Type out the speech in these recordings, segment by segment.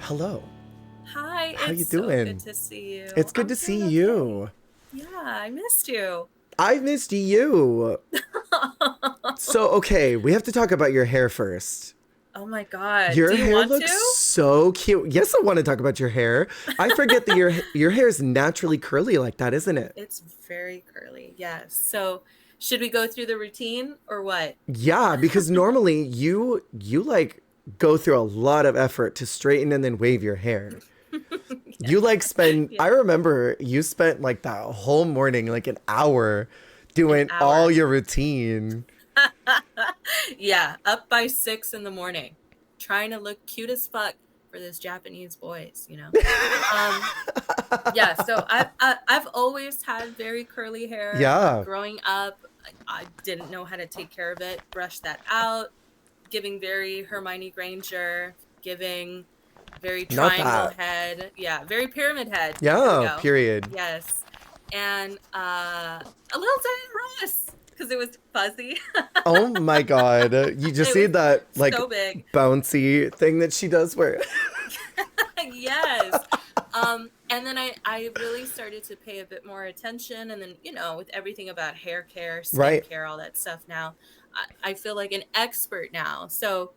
Hello. Hi, How you it's so good doing? to see you. It's good I'm to doing see okay. you. Yeah, I missed you. I missed you. So, okay, we have to talk about your hair first. Oh my God. Your Do you hair want looks to? so cute. Yes, I want to talk about your hair. I forget that your hair is naturally curly like that, isn't it? It's very curly. Yes. So, should we go through the routine or what? Yeah, because normally you like go through a lot of effort to straighten and then wave your hair. Yeah. You like spend I Yeah. remember you spent like that whole morning, like an hour An doing all hour. your routine. Yeah, up by 6 in the morning, trying to look cute as fuck for those Japanese boys. Um, Yeah, so I've always had very curly hair. Yeah, Growing up, I didn't know how to take care of it. Brushed that out, giving very Hermione Granger, giving very not triangle that. head. Yeah, very pyramid head. There we Yeah, go. period. Yes, and a little tiny Ross because it was fuzzy. Oh my god. You just It was need that like so big. bouncy thing that she does where Yes. And then I really started to pay a bit more attention. And then, with everything about hair care, skin Right. care, all that stuff now, I feel like an expert now. So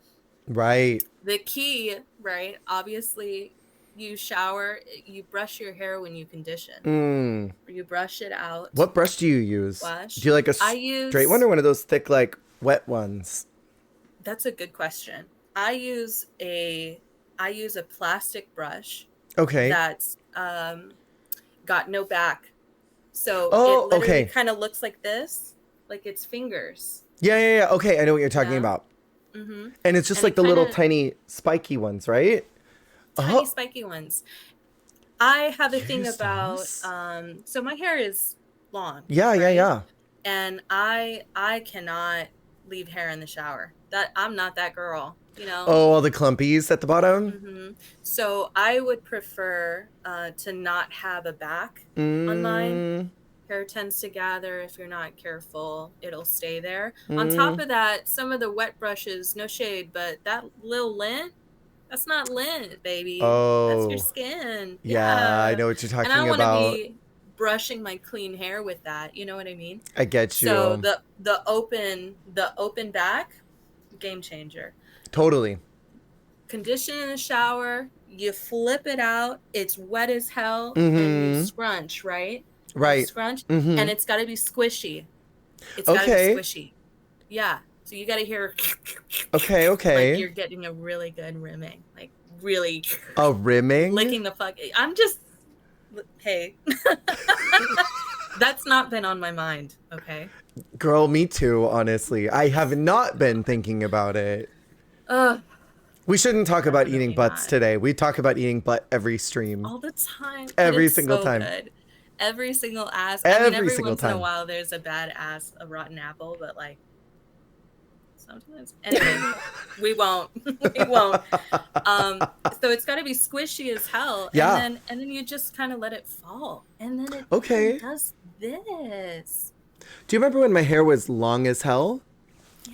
Right. the key, right? Obviously, you shower, you brush your hair when you condition, Mm. or you brush it out, What brush do you use? Do wash. you like a I straight one use, or one of those thick like wet ones? that's a good question. I use a, I use a plastic brush Okay. that's got no back. So it Oh, literally okay. kind of looks like this, like it's fingers, Yeah, yeah, yeah. Okay, I know what you're talking yeah. about. Mm-hmm. And it's just And like it the kind little of tiny spiky ones, right? tiny Oh, spiky ones. I have a you thing use about those? so my hair is long, Yeah, yeah, right? yeah. And I cannot leave hair in the shower. That I'm not that girl. Oh, all the clumpies at the bottom? Mm-hmm. So I would prefer to not have a back on mine. Mm, Hair tends to gather if you're not careful. It'll stay there. On top mm. of that, some of the wet brushes, no shade, but that little lint, that's not lint, baby. That's your Oh, skin. yeah, I Yeah. know what you're And I talking don't want to about. be brushing my clean hair with that. You know what I mean? I get So you. the open back, game changer. Totally. Condition in the shower, you flip it out, it's wet as hell, and you Mm-hmm. scrunch, right? You Right. scrunch, and Mm-hmm. it's got to be squishy. It's got to be Okay. squishy. Yeah. So you got to hear Okay, like okay. you're getting a really good rimming, like really A rimming? licking the fuck. I'm just, hey, that's not been on my mind. Okay. Girl, me too, honestly. I have not been thinking about it. Ugh, We shouldn't talk about eating definitely butts not. today. We talk about eating butt every stream. All the time, but Every it's single so time. good. Every single ass. I mean, Every every single once in a time. while there's a bad ass, a rotten apple, but like sometimes. Anyway, we won't. We won't. Um, so it's got to be squishy as hell, and Yeah. then you just kind of let it fall, and then it fucking Okay. does this. Do you remember when my hair was long as hell?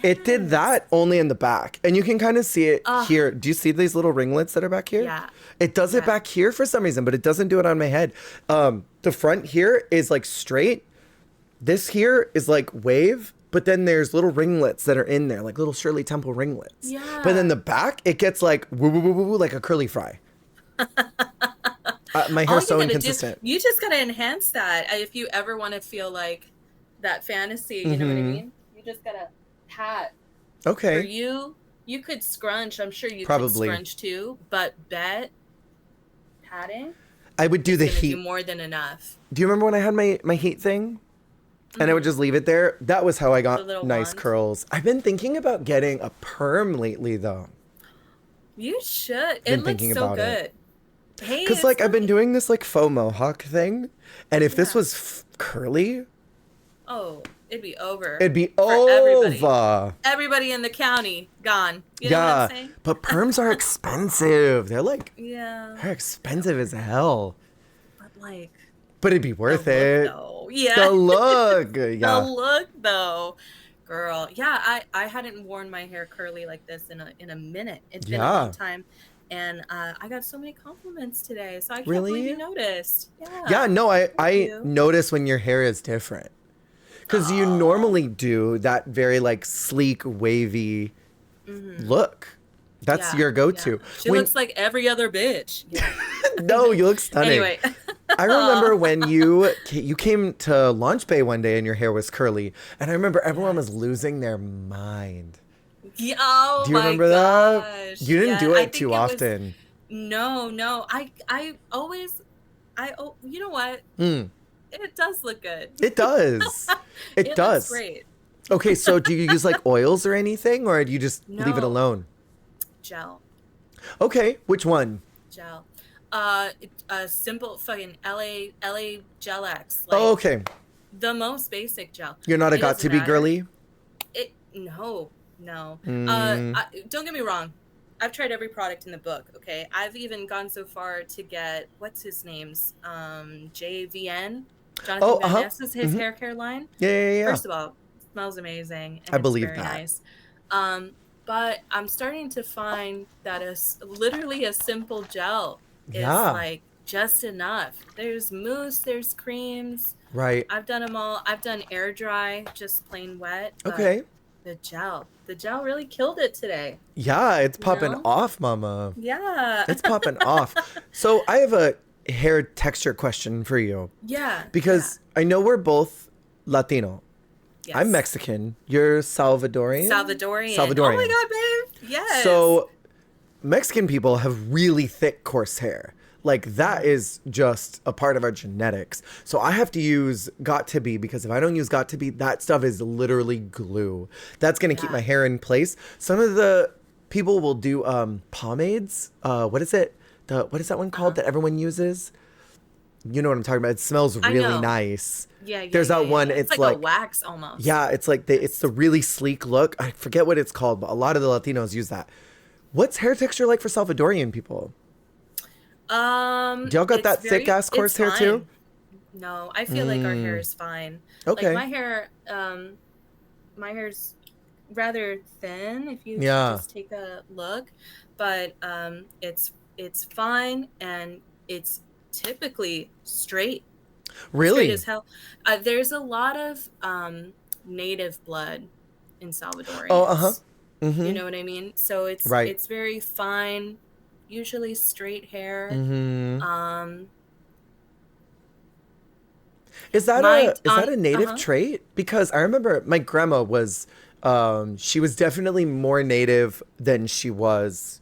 It did Yes. that only in the back. And you can kind of see it Ah, here. Do you see these little ringlets that are back here? yeah, It does it yeah. back here for some reason, but it doesn't do it on my head. The front here is like straight. This here is like wave, but then there's little ringlets that are in there, like little Shirley Temple ringlets. But then Yeah. the back, it gets like woo woo woo woo woo, like a curly fry. My All hair's you so gotta do, inconsistent. you just gotta enhance that. If you ever want to feel like that fantasy, you know what I Mm-hmm. mean? You just gotta pat. For Okay. you, you could scrunch. I'm sure you could Probably. scrunch too, but bet patting I would do is the gonna do heat. more than enough. Do you remember when I had my heat thing? And I would Mm-hmm. just leave it there. That was how I The got little nice wand. curls. I've been thinking about getting a perm lately, though. You should. It Been looks thinking so about it. good. Hey, Cause it's like I've been funny. doing this like faux mohawk thing, and if this Yeah. was curly, Oh, it'd be over it'd be for everybody. over. Everybody in the county gone. You know what I'm Yeah, saying? but perms are expensive. Yeah, They're expensive as hell. but like But it'd be the worth look it. though. The Yeah. look, The yeah. look though. Girl, yeah, I hadn't worn my hair curly like this in a minute. It's been a long Yeah. time. And I got so many compliments today, so I can't Really? believe you noticed. Yeah, no, I you. notice when your hair is different. Because you normally do that very like sleek, wavy look. That's Yeah, your yeah. go-to. She looks like every other bitch. Yeah. No, you look stunning. Anyway. I remember when you came to Launch Bay one day and your hair was curly, and I remember everyone was losing their mind. Yeah, oh Do you my remember gosh. that? You didn't do I it think too it was often. no. I always you know what? Mm, It does look good. it does. It It looks does. great. Okay, so do you use like oils or anything, or do you just leave it No. alone? Gel. Okay, which one? Gel. A simple fucking LA Gel X. Oh, Like okay. the most basic gel. You're not a It got doesn't to be matter. girly? No. Mm. Don't get me wrong. I've tried every product in the book. Okay, I've even gone so far to get what's his name's JVN, Jonathan Oh, Van uh-huh. Ness's his hair care line. Yeah. First of all, it smells amazing and I it's believe very that. nice. But I'm starting to find that literally a simple gel is Yeah. like just enough. There's mousse, there's creams. Right. I've done them all. I've done air dry, just plain wet. But Okay. the gel really killed it today. Yeah, it's popping know? off, mama. Yeah. It's popping off. So I have a hair texture question for you. Yeah. Because I know we're both Latino. Yes. I'm Mexican. You're Salvadorian? Salvadorian. Salvadorian. Oh my God, babe. Yes. So Mexican people have really thick, coarse hair. Like that is just a part of our genetics. So I have to use Got to Be because if I don't use Got to Be, that stuff is literally glue. That's going to keep my hair in place. Some of the people will do pomades. What is it? What is that one called that everyone uses? You know what I'm talking about. It smells really nice. Yeah. There's that one. Yeah. It's like a wax almost. Yeah, it's like it's the really sleek look. I forget what it's called, but a lot of the Latinos use that. What's hair texture like for Salvadorian people? Do y'all got that thick ass coarse hair too? No, I feel like our hair is fine. Okay. Like my hair's rather thin if you just take a look, but it's fine and it's typically straight. Really? Straight as hell. There's a lot of native blood in Salvadorians. Oh, uh-huh. Mm-hmm. You know what I mean? So it's very fine, usually straight hair. Mm-hmm. Is that a native trait? Because I remember my grandma was she was definitely more native than she was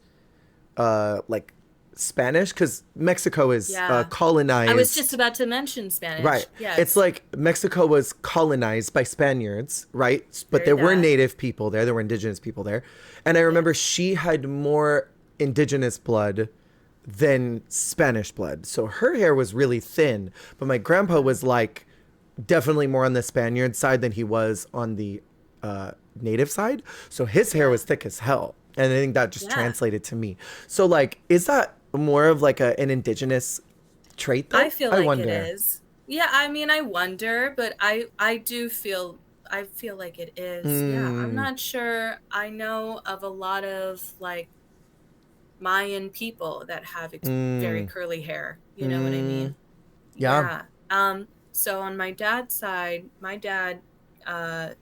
like Spanish, because Mexico is colonized. I was just about to mention Spanish. Right. Yes. It's like Mexico was colonized by Spaniards, right? But there were native people there. There were indigenous people there. And I remember she had more indigenous blood than Spanish blood. So her hair was really thin. But my grandpa was like definitely more on the Spaniard side than he was on the native side. So his hair was thick as hell. And I think that just translated to me. So like, is that more of like an indigenous trait though? I feel like it is. Yeah, I mean, I wonder, but I feel like it is. Yeah, I'm not sure. I know of a lot of like Mayan people that have very curly hair. You know what I mean? Yeah. So on my dad's side, my dad,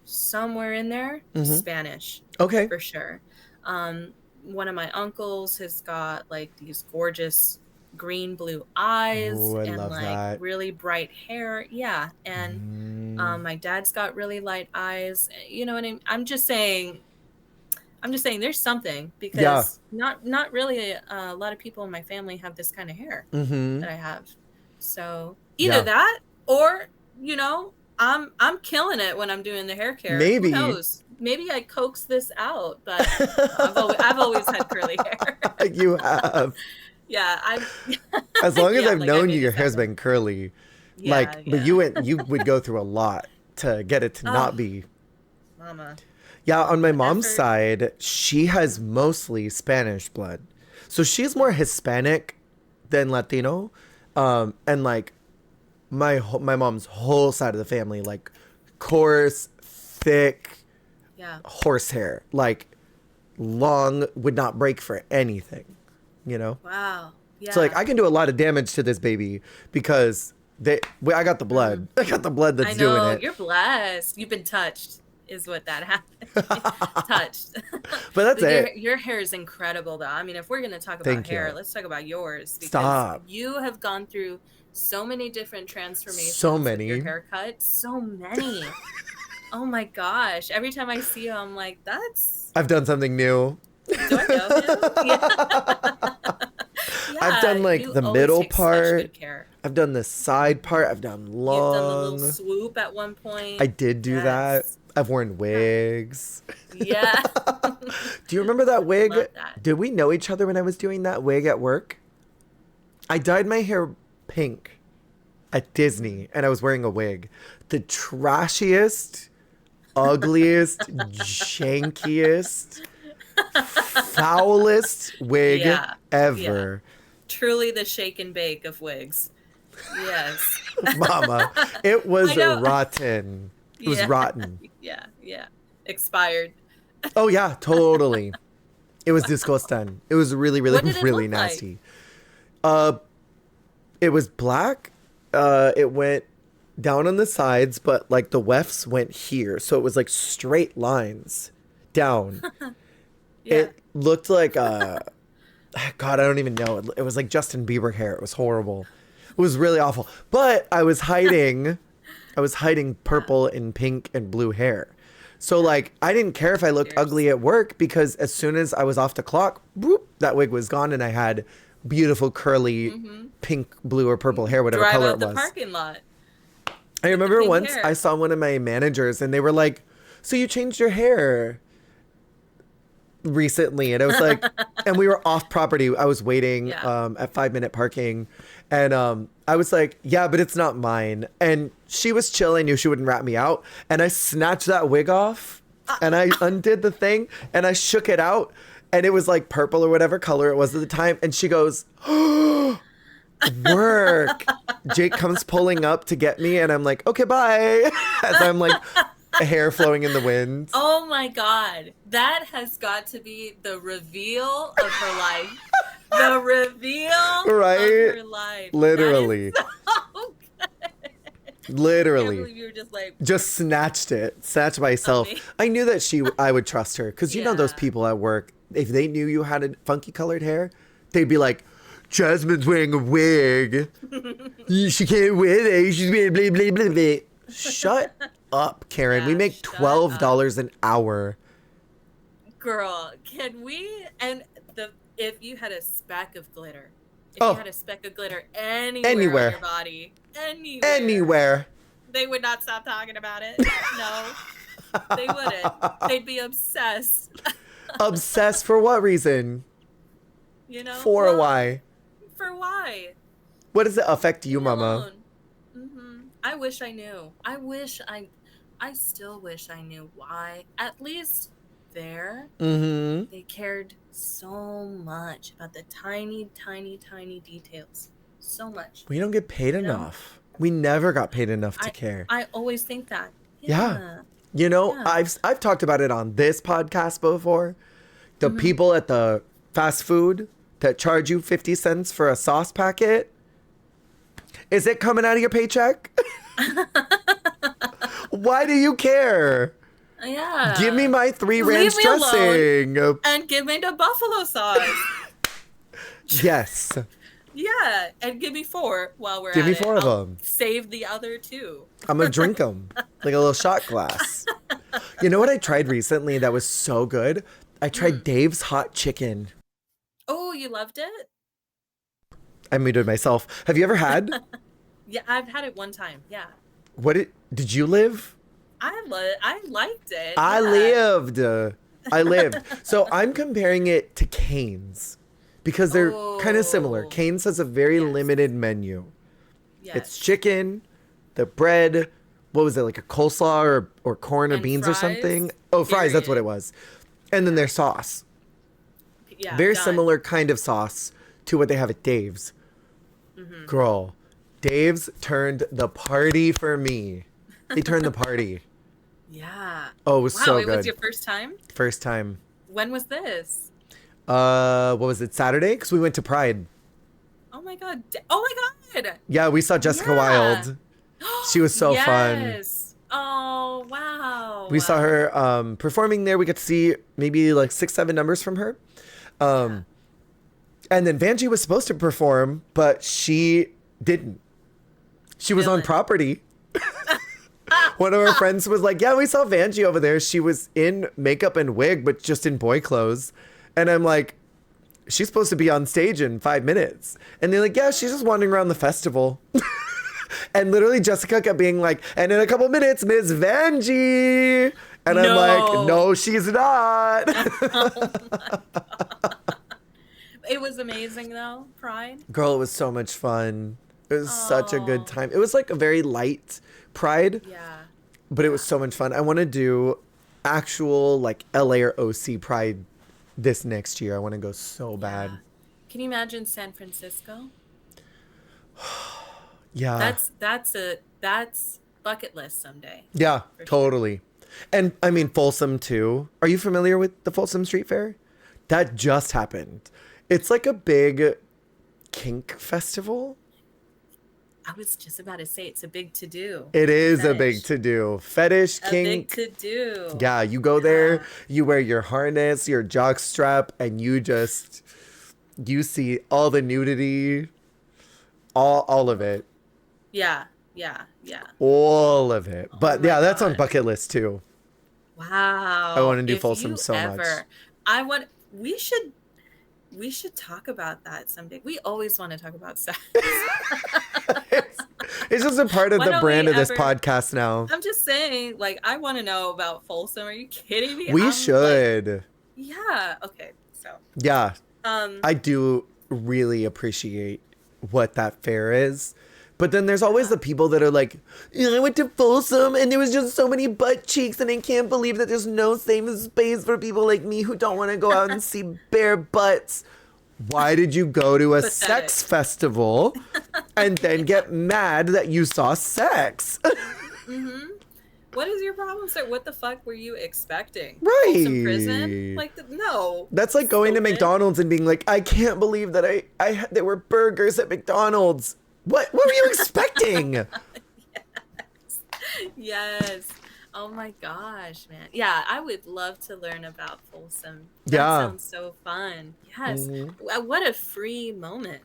somewhere in there, Spanish. Okay. For sure. One of my uncles has got like these gorgeous green blue eyes and like that. Really bright hair. Yeah. And my dad's got really light eyes. You know what I mean? I'm just saying there's something, because not really a lot of people in my family have this kind of hair that I have. So either that, or you know, I'm killing it when I'm doing the hair care. Maybe. Who knows? Maybe I coax this out, but I've always had curly hair. You have. Yeah, as long as I've known you, your hair's been curly. Yeah, but you would go through a lot to get it to not be. Mama. Yeah, on my mom's side, she has mostly Spanish blood. So she's more Hispanic than Latino. And like my mom's whole side of the family, like coarse, thick, horsehair, like long, would not break for anything. you know? Wow. Yeah. So like I can do a lot of damage to this baby because I got the blood. I got the blood that's doing it. You're blessed. You've been touched, is what that happened. Touched. But that's it. Your hair is incredible, though. I mean, if we're gonna talk about hair, let's talk about yours. Because Stop. You have gone through so many different transformations. So many. With your haircut. So many. Oh my gosh! Every time I see you, I'm like, that's. I've done something new. Do I know him? Yeah. Yeah, I've done like the middle part. I've done the side part. I've done long. You've done the little swoop at one point. I did do that. I've worn wigs. Yeah. Do you remember that wig? Love that. Did we know each other when I was doing that wig at work? I dyed my hair pink at Disney and I was wearing a wig. The trashiest, ugliest, jankiest, foulest wig ever. Yeah. Truly the shake and bake of wigs. Yes. Mama, it was rotten. It was rotten. Yeah. Expired. Oh, yeah, totally. It was disgusting. It was really, really, really nasty. Like? It was black. It went down on the sides, but like the wefts went here. So it was like straight lines down. It looked like God, I don't even know. It was like Justin Bieber hair. It was horrible. It was really awful. But I was hiding purple and pink and blue hair. So like I didn't care if I looked ugly at work because as soon as I was off the clock, whoop, that wig was gone and I had beautiful curly pink, blue or purple hair, whatever color it was. The parking lot. I remember once I saw one of my managers and they were like, "So you changed your hair recently?" And I was like, and we were off property. I was waiting at 5-minute parking. And I was like, "Yeah, but it's not mine." And she was chill. I knew she wouldn't rat me out. And I snatched that wig off and I undid the thing and I shook it out. And it was like purple or whatever color it was at the time. And she goes, "Oh, work." Jake comes pulling up to get me. And I'm like, "Okay, bye." As I'm like, hair flowing in the wind. Oh my God. That has got to be the reveal of her life. The reveal of her life. Literally. So good. Literally. I can't believe you were just like. Just snatched myself. I knew that I would trust her. Because you know those people at work, if they knew you had a funky colored hair, they'd be like, "Jasmine's wearing a wig. She can't wear it. She's wearing blah, blah, blah, blah." Shut up, Karen. We make $12 an hour. Girl, can we? And if you had a speck of glitter, you had a speck of glitter anywhere on your body, anywhere, they would not stop talking about it. No, they wouldn't. They'd be obsessed. Obsessed for what reason? You know, for why? For why? What does it affect you, Mama? I wish I knew. I still wish I knew why. At least they cared so much about the tiny, tiny, tiny details. So much. We don't get paid enough. We never got paid enough to care. I always think that. Yeah. You know, I've talked about it on this podcast before. The people at the fast food that charge you 50 cents for a sauce packet. Is it coming out of your paycheck? Why do you care? Yeah. Give me my 3 ranch dressing. And give me the buffalo sauce. Yes. Yeah. And give me 4 while we're Give at me 4 it. of them. Save the other 2. I'm going to drink them like a little shot glass. You know what I tried recently that was so good? I tried Dave's hot chicken. Oh, you loved it? I muted myself. Have you ever had? Yeah, I've had it one time. Yeah. Did you live? I liked it. I lived. So I'm comparing it to Cane's because they're kind of similar. Cane's has a very limited menu. Yes. It's chicken, the bread, what was it, like a coleslaw or corn or beans fries, or something? Oh, fries, that's what it was. And then their sauce. Yeah. Very similar kind of sauce to what they have at Dave's. Girl, Dave's turned the party for me. They turned the party. Yeah. Oh, it was so good. Was your first time? First time. When was this? What was it, Saturday? Because we went to Pride. Oh my god. Oh my god. Yeah, we saw Jessica Wilde. She was so fun. Yes. Oh wow. We saw her performing there. We got to see maybe like 6-7 numbers from her. And then Vanjie was supposed to perform, but she didn't. She was on property. One of our friends was like, yeah, we saw Vanjie over there. She was in makeup and wig, but just in boy clothes. And I'm like, she's supposed to be on stage in 5 minutes. And they're like, yeah, she's just wandering around the festival. And literally Jessica kept being like, and in a couple minutes, Ms. Vanjie. And I'm like, no, she's not. Oh my God. It was amazing though, Pride. Girl, it was so much fun. It was such a good time. It was like a very light Pride. Yeah. But it was so much fun. I want to do actual like LA or OC Pride this next year. I want to go so bad. Can you imagine San Francisco? Yeah. That's bucket list someday. Yeah, totally. Sure. And I mean Folsom too. Are you familiar with the Folsom Street Fair? That just happened. It's like a big kink festival. I was just about to say it's a big to-do. It is a big to-do. Fetish, kink. A big to-do. Yeah, you go there, you wear your harness, your jock strap, and you see all the nudity, all of it. Yeah. All of it. But yeah, that's on bucket list too. Wow. I want to do Folsom so much. We should talk about that someday. We always want to talk about sex. It's just a part of the brand of this podcast now. I'm just saying, like, I want to know about Folsom. Are you kidding me? We should. Like, yeah. Okay. So. Yeah. I do really appreciate what that fair is. But then there's always the people that are like, I went to Folsom and there was just so many butt cheeks and I can't believe that there's no safe space for people like me who don't want to go out and see bare butts. Why did you go to a sex festival and then get mad that you saw sex? Mm-hmm. What is your problem, sir? What the fuck were you expecting? Right. Folsom Prison? Like, no. That's like going to McDonald's and being like, I can't believe that there were burgers at McDonald's. What were you expecting? Yes. Oh my gosh, man. Yeah, I would love to learn about Folsom. That sounds so fun. Yes. Mm-hmm. What a free moment.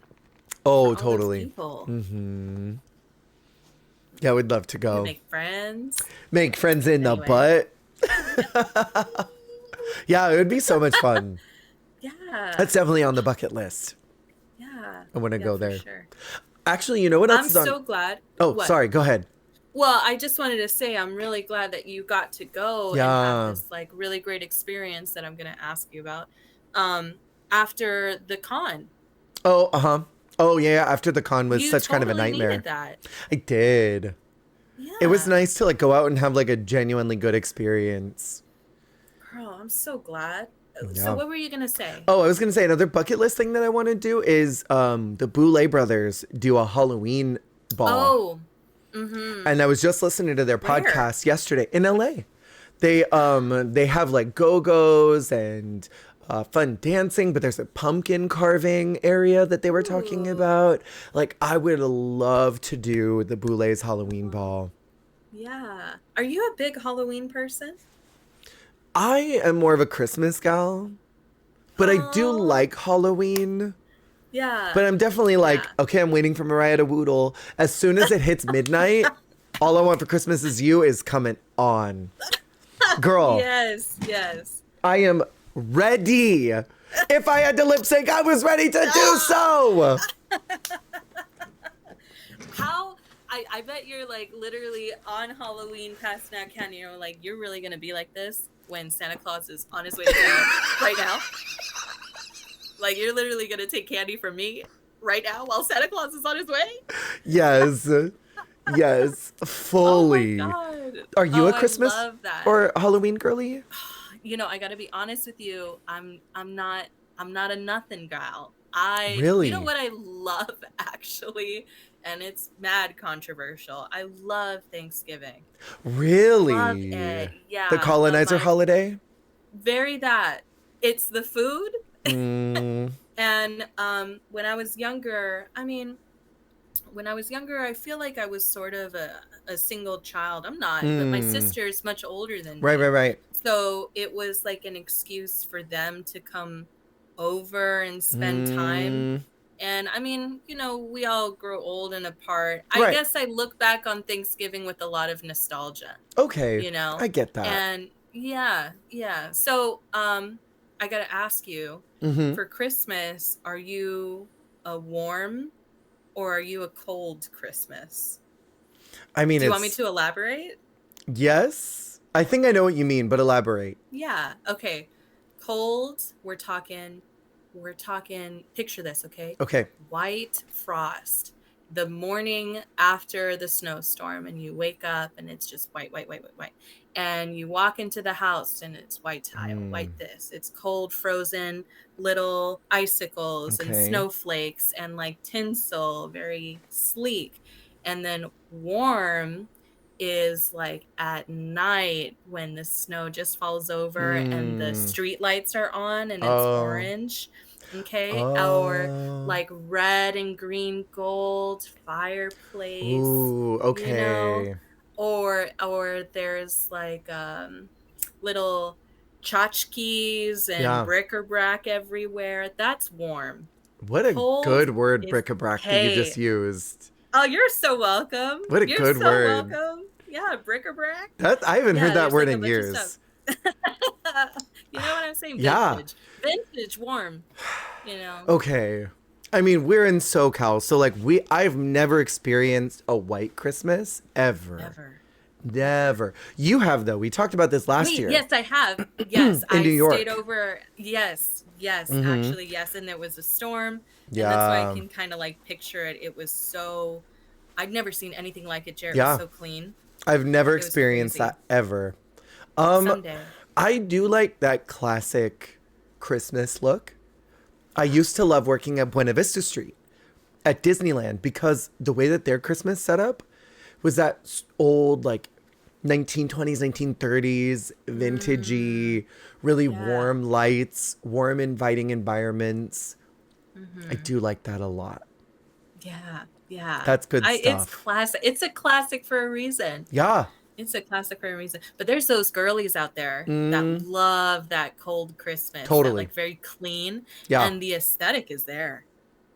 Oh, totally. Mm-hmm. Yeah, we'd love to go. Make friends. Make friends in the butt. Yeah, it would be so much fun. Yeah. That's definitely on the bucket list. Yeah. I want to go there. Sure. Actually, you know what else I'm is on? so glad. Oh, sorry. Go ahead. Well, I just wanted to say I'm really glad that you got to go and have this like really great experience that I'm going to ask you about after the con. Oh, Oh, yeah. After the con was such kind of a nightmare. Needed that. I did. Yeah. It was nice to like go out and have like a genuinely good experience. Girl, I'm so glad. Yeah. So what were you going to say? Oh, I was going to say another bucket list thing that I want to do is the Boulay brothers do a Halloween ball. Oh, mm-hmm. And I was just listening to their podcast yesterday in LA. They have like go-go's and fun dancing, but there's a pumpkin carving area that they were talking about. Like, I would love to do the Boulay's Halloween ball. Yeah. Are you a big Halloween person? I am more of a Christmas gal, but I do like Halloween. Yeah. But I'm definitely like, okay, I'm waiting for Mariah to woodle. As soon as it hits midnight, All I Want for Christmas Is You is coming on. Girl. Yes. I am ready. If I had to lip sync, I was ready to do so. How? I bet you're like literally on Halloween past Snack Candy. You know, like you're really going to be like this when Santa Claus is on his way to town right now. Like you're literally going to take candy from me right now while Santa Claus is on his way? Yes. Yes. Fully. Oh my God. Are you a Christmas or Halloween girly? You know, I got to be honest with you. I'm not a nothing gal. Really? You know what I love actually? And it's mad controversial. I love Thanksgiving. Really? Love it. Yeah. The colonizer holiday? Very that. It's the food Mm, And when I was younger, I feel like I was sort of a single child. I'm not, but my mm. sister is much older than Right, right, me. right. So it was like an excuse for them to come over and spend time. Mm, And we all grow old and apart. I right. guess I look back on Thanksgiving with a lot of nostalgia, Okay. you know? I get that. And yeah, yeah. So I gotta ask you, Mm-hmm. for Christmas, are you a warm or are you a cold Christmas? I mean, Do you want me it's to elaborate? yes. I think I know what you mean, but elaborate. Yeah. Okay. Cold, we're talking, picture this, okay? Okay. White frost. The morning after the snowstorm, and you wake up and it's just white, white, white, white, white. And you walk into the house and it's white tile, Mm, white this. It's cold, frozen, little icicles and okay. snowflakes and like tinsel, very sleek. And then warm is like at night when the snow just falls over and the Mm. street lights are on and it's Oh. orange, okay? Or Oh. like red and green gold fireplace, Ooh, you know? okay. Or there's like little tchotchkes and Yeah. bric-a-brac everywhere. That's warm. What a Cold good word, is, bric-a-brac, that you just hey, used. oh, you're so welcome. What a You're good so word. welcome. Yeah, bric-a-brac. That I haven't heard Yeah, that there's word like a in bunch of stuff. years. You know what I'm saying? Yeah. Vintage. Vintage warm, you know. Okay. I mean, we're in SoCal, so like I've never experienced a white Christmas ever. Never. Never. You have though. We talked about this last Wait, year yes, I have. Yes, in I New stayed York. over. Yes, yes, Mm-hmm. actually, yes. And there was a storm. And that's why I Yeah. can kind of like picture it. It was so, I'd never seen anything like it, Jared. It was Yeah. so clean. I've never It was experienced crazy. that ever. Um, Someday. I do like that classic Christmas look. I used to love working at Buena Vista Street at Disneyland because the way that their Christmas set up was that old, like 1920s, 1930s, vintagey, really Yeah. warm lights, warm, inviting environments. I Mm-hmm. do like that a lot. Yeah, yeah. That's good It's stuff. classic. It's a classic for a reason. Yeah. It's a classic for a reason. But there's those girlies out there that Mm, love that cold Christmas, that totally. like very clean, Yeah. and the aesthetic is there.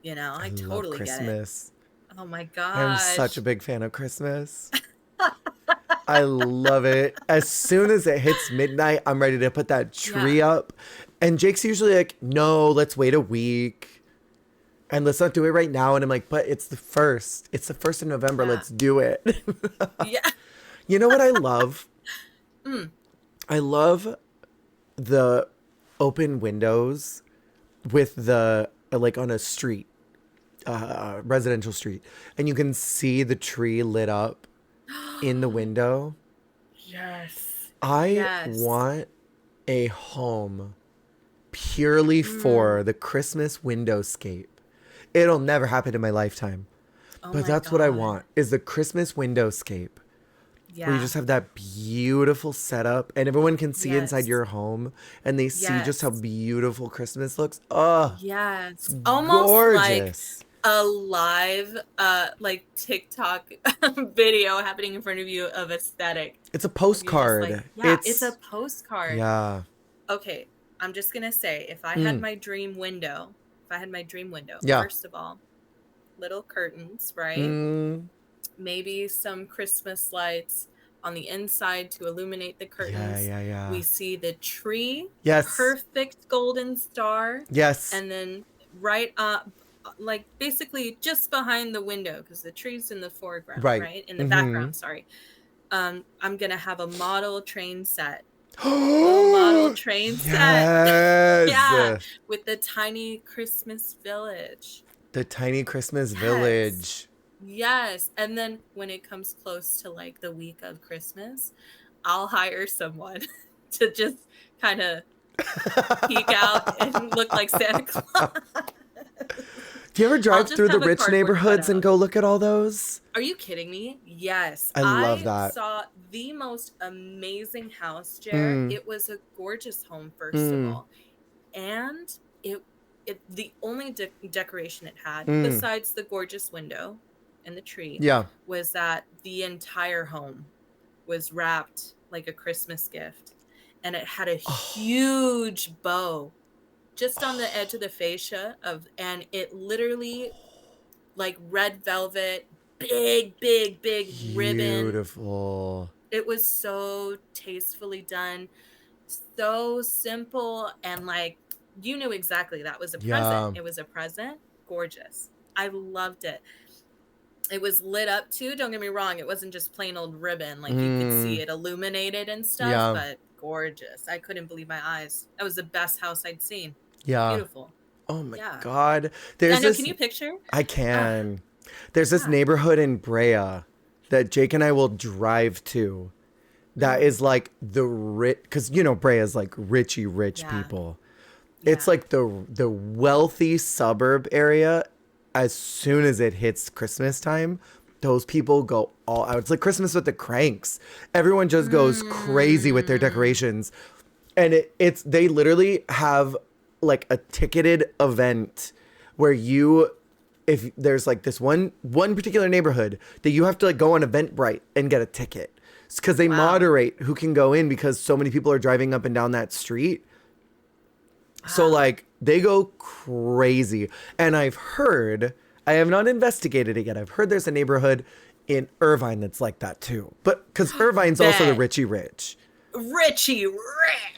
I I love totally get it. Christmas. Oh my I'm such a gosh. big fan of Christmas. I love it. As soon as it hits midnight, I'm ready to put that Yeah. tree up. And Jake's usually like, no, let's wait a week. And let's not do it right now. And I'm like, but it's the first. It's the 1st of November. Yeah. Let's do it. Yeah. You know what I love? Mm. I love the open windows with the, like on a street, residential street. And you can see the tree lit up in the window. Yes. I Yes. want a home purely Mm. for the Christmas windowscape. It'll never happen in my lifetime. Oh But my that's what I God. want is the Christmas windowscape where you Yeah. just have that beautiful setup and everyone can see inside Yes. your home and they see just how Yes. beautiful Christmas looks. Oh, it's Yes. Almost like gorgeous. a live like TikTok video happening in front of you of aesthetic. It's a Of you just like, postcard. yeah, it's a It's, postcard. yeah. Okay, I'm just gonna say if I had Mm, my dream window, yeah. first of all, little curtains, right? Mm, Maybe some Christmas lights on the inside to illuminate the yeah, curtains. yeah, yeah. We see the tree, Yes. perfect golden star, Yes. and then right up, like basically just behind the window, because the tree's in the foreground, Right. right? In the Mm-hmm. background, sorry. I'm gonna have a model train set. Little model train set. Yes. Yeah, with the tiny Christmas village. The tiny Christmas Yes. village. Yes. And then when it comes close to like the week of Christmas, I'll hire someone to just kind of peek out and look like Santa Claus. Do you ever I'll drive just through the have a rich cardboard neighborhoods and cutout. go look at all those? Are you kidding me? Yes. I love I that. saw the most amazing house, Jer. Mm, It was a gorgeous home, first of mm. all. And it the only decoration it had, Mm. besides the gorgeous window and the tree, Yeah. was that the entire home was wrapped like a Christmas gift, and it had a Oh. huge bow just on the edge of the fascia and it literally, like, red velvet, big ribbon. Beautiful. It was so tastefully done, so simple, and like, you knew exactly that was a present. Yeah. It was a present. Gorgeous. I loved it. It was lit up too. Don't get me wrong. It wasn't just plain old ribbon. Like, you could see Mm. it illuminated and stuff, Yeah. but gorgeous. I couldn't believe my eyes. That was the best house I'd seen. Yeah. Beautiful. Oh my Yeah. God. I There's know. this, Can you picture? I Ugh, can. There's this yeah. neighborhood in Brea that Jake and I will drive to that is like the rich, because you know Brea is like rich Yeah. people. Yeah. It's like the wealthy suburb area. As soon as it hits Christmas time, those people go all out. It's like Christmas with the Cranks. Everyone just goes crazy with their decorations. And it's they literally have like a ticketed event where you, if there's like this one particular neighborhood that you have to like go on Eventbrite and get a ticket. Because they Wow. moderate who can go in because so many people are driving up and down that street. So Wow. like they go crazy. And I've heard, I have not investigated it yet. I've heard there's a neighborhood in Irvine that's like that too. But because Irvine's also the Bet. Richie Rich. Richie Rich.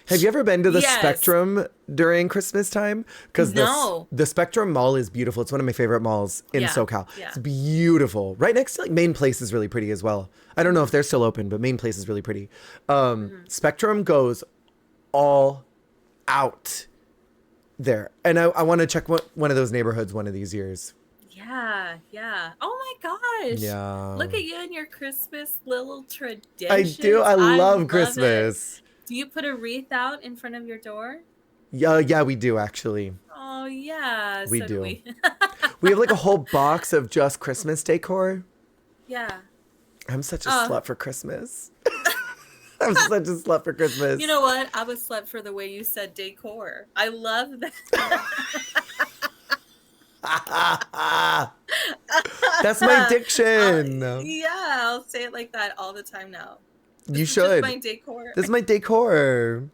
Have you ever been to the Yes. Spectrum during Christmas time? Because No. the Spectrum Mall is beautiful. It's one of my favorite malls in Yeah, SoCal. yeah. It's beautiful. Right next to like Main Place is really pretty as well. I don't know if they're still open, but Main Place is really pretty. Spectrum goes all out there. And I want to check one of those neighborhoods one of these years. Yeah, yeah. Oh my gosh. Yeah. Look at you and your Christmas little traditions. I do. I love it. Christmas. Do you put a wreath out in front of your door? Yeah, we do actually. Oh yeah, We so do. we. We have like a whole box of just Christmas decor. Yeah. I'm such a slut for Christmas. I'm such a slut for Christmas. You know what? I was slut for the way you said decor. I love that. That's my diction. Yeah, I'll say it like that all the time now. You This is should. just my decor. This is my decor.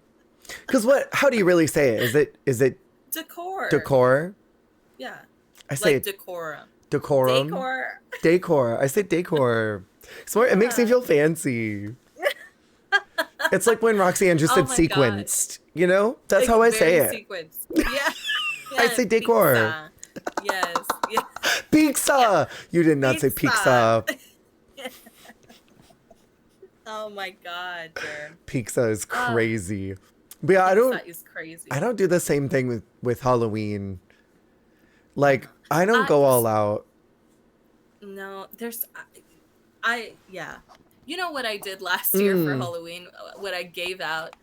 Because how do you really say it? Is it Decor. decor? Yeah. I say Like decorum. decorum. Decor. Decor. I say decor. It makes me feel fancy. It's like when Roxy Andrews said Oh my God. sequenced. You know? That's Like, how I say very it. sequenced. Yeah. I say decor. Pizza. Yes. Yeah. Pizza. You did not say pizza. Oh my God, dude. Pizza is crazy. But yeah, That is crazy. I don't do the same thing with Halloween. Like, I don't go all out. No, yeah. You know what I did last year for Halloween? What I gave out?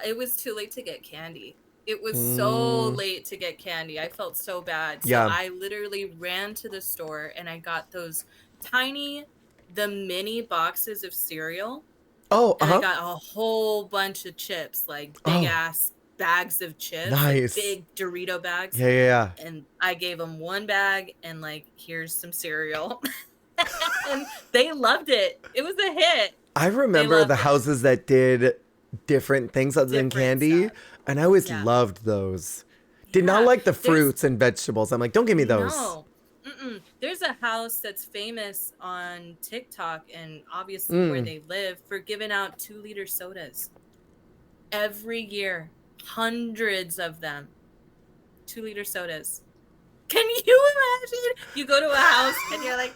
It was too late to get candy. It was so late to get candy. I felt so bad. So Yeah. I literally ran to the store and I got the mini boxes of cereal. Oh, And I got a whole bunch of chips, like big ass bags of chips. Nice. Like big Dorito bags. Yeah. And I gave them one bag and like, here's some cereal. And they loved it. It was a hit. I remember loved the it. houses that did different things other than Different candy, stuff. and I always Yeah. loved those. Did not Yeah. like the fruits and vegetables. I'm like, don't give me those. No. There's a house that's famous on TikTok and obviously where they live for giving out 2-liter sodas every year. Hundreds of them. 2-liter sodas. Can you imagine? You go to a house and you're like,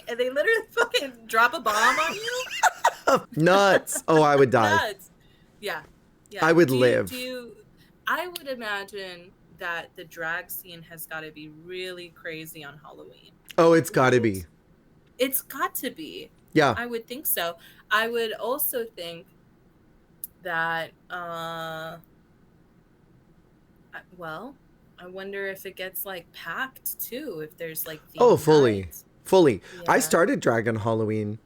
and they literally fucking drop a bomb on you? Nuts. Oh, I would die. Nuts. Yeah. I would live. I would imagine that the drag scene has got to be really crazy on Halloween. Oh, it's got to be. It's got to be. Yeah. I would think so. I would also think that, I wonder if it gets like packed too, if there's like Oh, theme fully. nights. Fully. I Yeah. started drag on Halloween.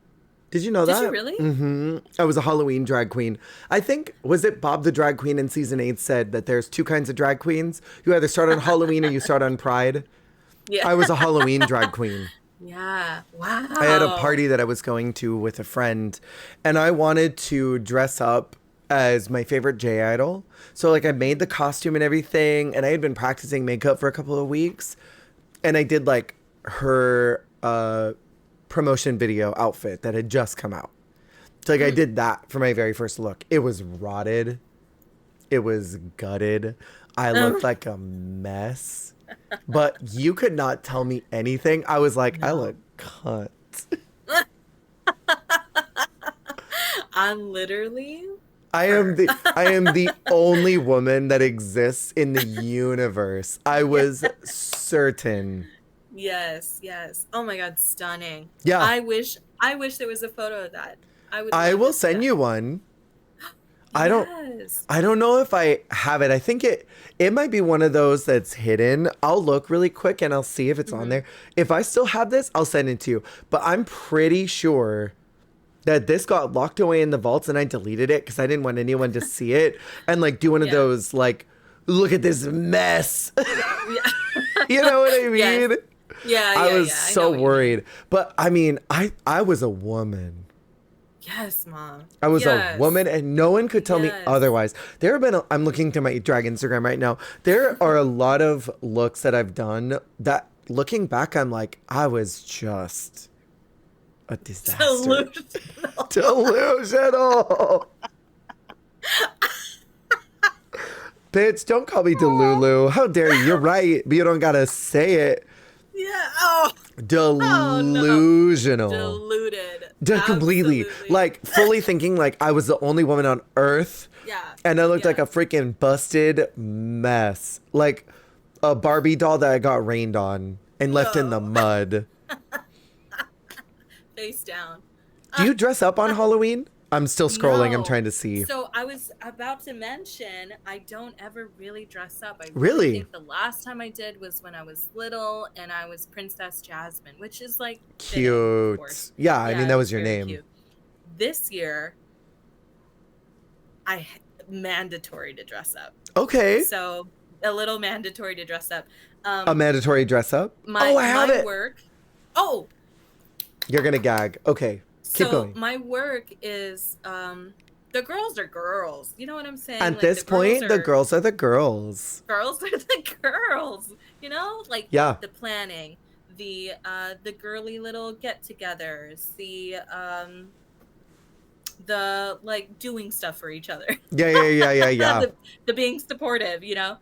Did you know that? Did you really? Mm-hmm. I was a Halloween drag queen. I think, was it Bob the drag queen in season 8 said that there's 2 kinds of drag queens? You either start on Halloween or you start on Pride. Yeah. I was a Halloween drag queen. Yeah. Wow. I had a party that I was going to with a friend, and I wanted to dress up as my favorite J idol. So like I made the costume and everything, and I had been practicing makeup for a couple of weeks, and I did like her promotion video outfit that had just come out. So like I did that for my very first look. It was rotted. It was gutted. I looked like a mess. But you could not tell me anything. I was like, I look cunt. I'm literally. I am the only woman that exists in the universe. I was certain. Yes, yes. Oh my God, stunning. Yeah. I wish there was a photo of that. I will send you one. I don't know if I have it. I think it might be one of those that's hidden. I'll look really quick and I'll see if it's on there. If I still have this, I'll send it to you. But I'm pretty sure that this got locked away in the vaults and I deleted it because I didn't want anyone to see it and like do one of those like, look at this mess. You know what I mean? Yes. Yeah, I was so worried. But I mean, I was a woman. Yes, Mom. I was a woman and no one could tell me otherwise. There have been, I'm looking to my drag Instagram right now. There are a lot of looks that I've done that looking back, I'm like, I was just a disaster. Delusional. Bitch, don't call me Delulu. How dare you? You're right, but you don't gotta say it. Yeah. Oh. Delusional. Oh, no. Deluded. Completely. Absolutely. Like fully thinking like I was the only woman on earth. Yeah. And I looked like a freaking busted mess. Like a Barbie doll that I got rained on and left in the mud. Face down. Do you dress up on Halloween? I'm still scrolling. No. I'm trying to see. So I was about to mention, I don't ever really dress up. I really think the last time I did was when I was little and I was Princess Jasmine, which is like cute. Fitting, yeah, I mean, that was your name. Cute. This year, mandatory to dress up. Okay. So a little mandatory to dress up. A mandatory dress up? I have it. Work. Oh. You're going to gag. Okay. Keep going. My work is, the girls are girls. You know what I'm saying? At this point, the girls are the girls. Girls are the girls. You know, like the planning, the girly little get-togethers, the like doing stuff for each other. Yeah. the being supportive. You know,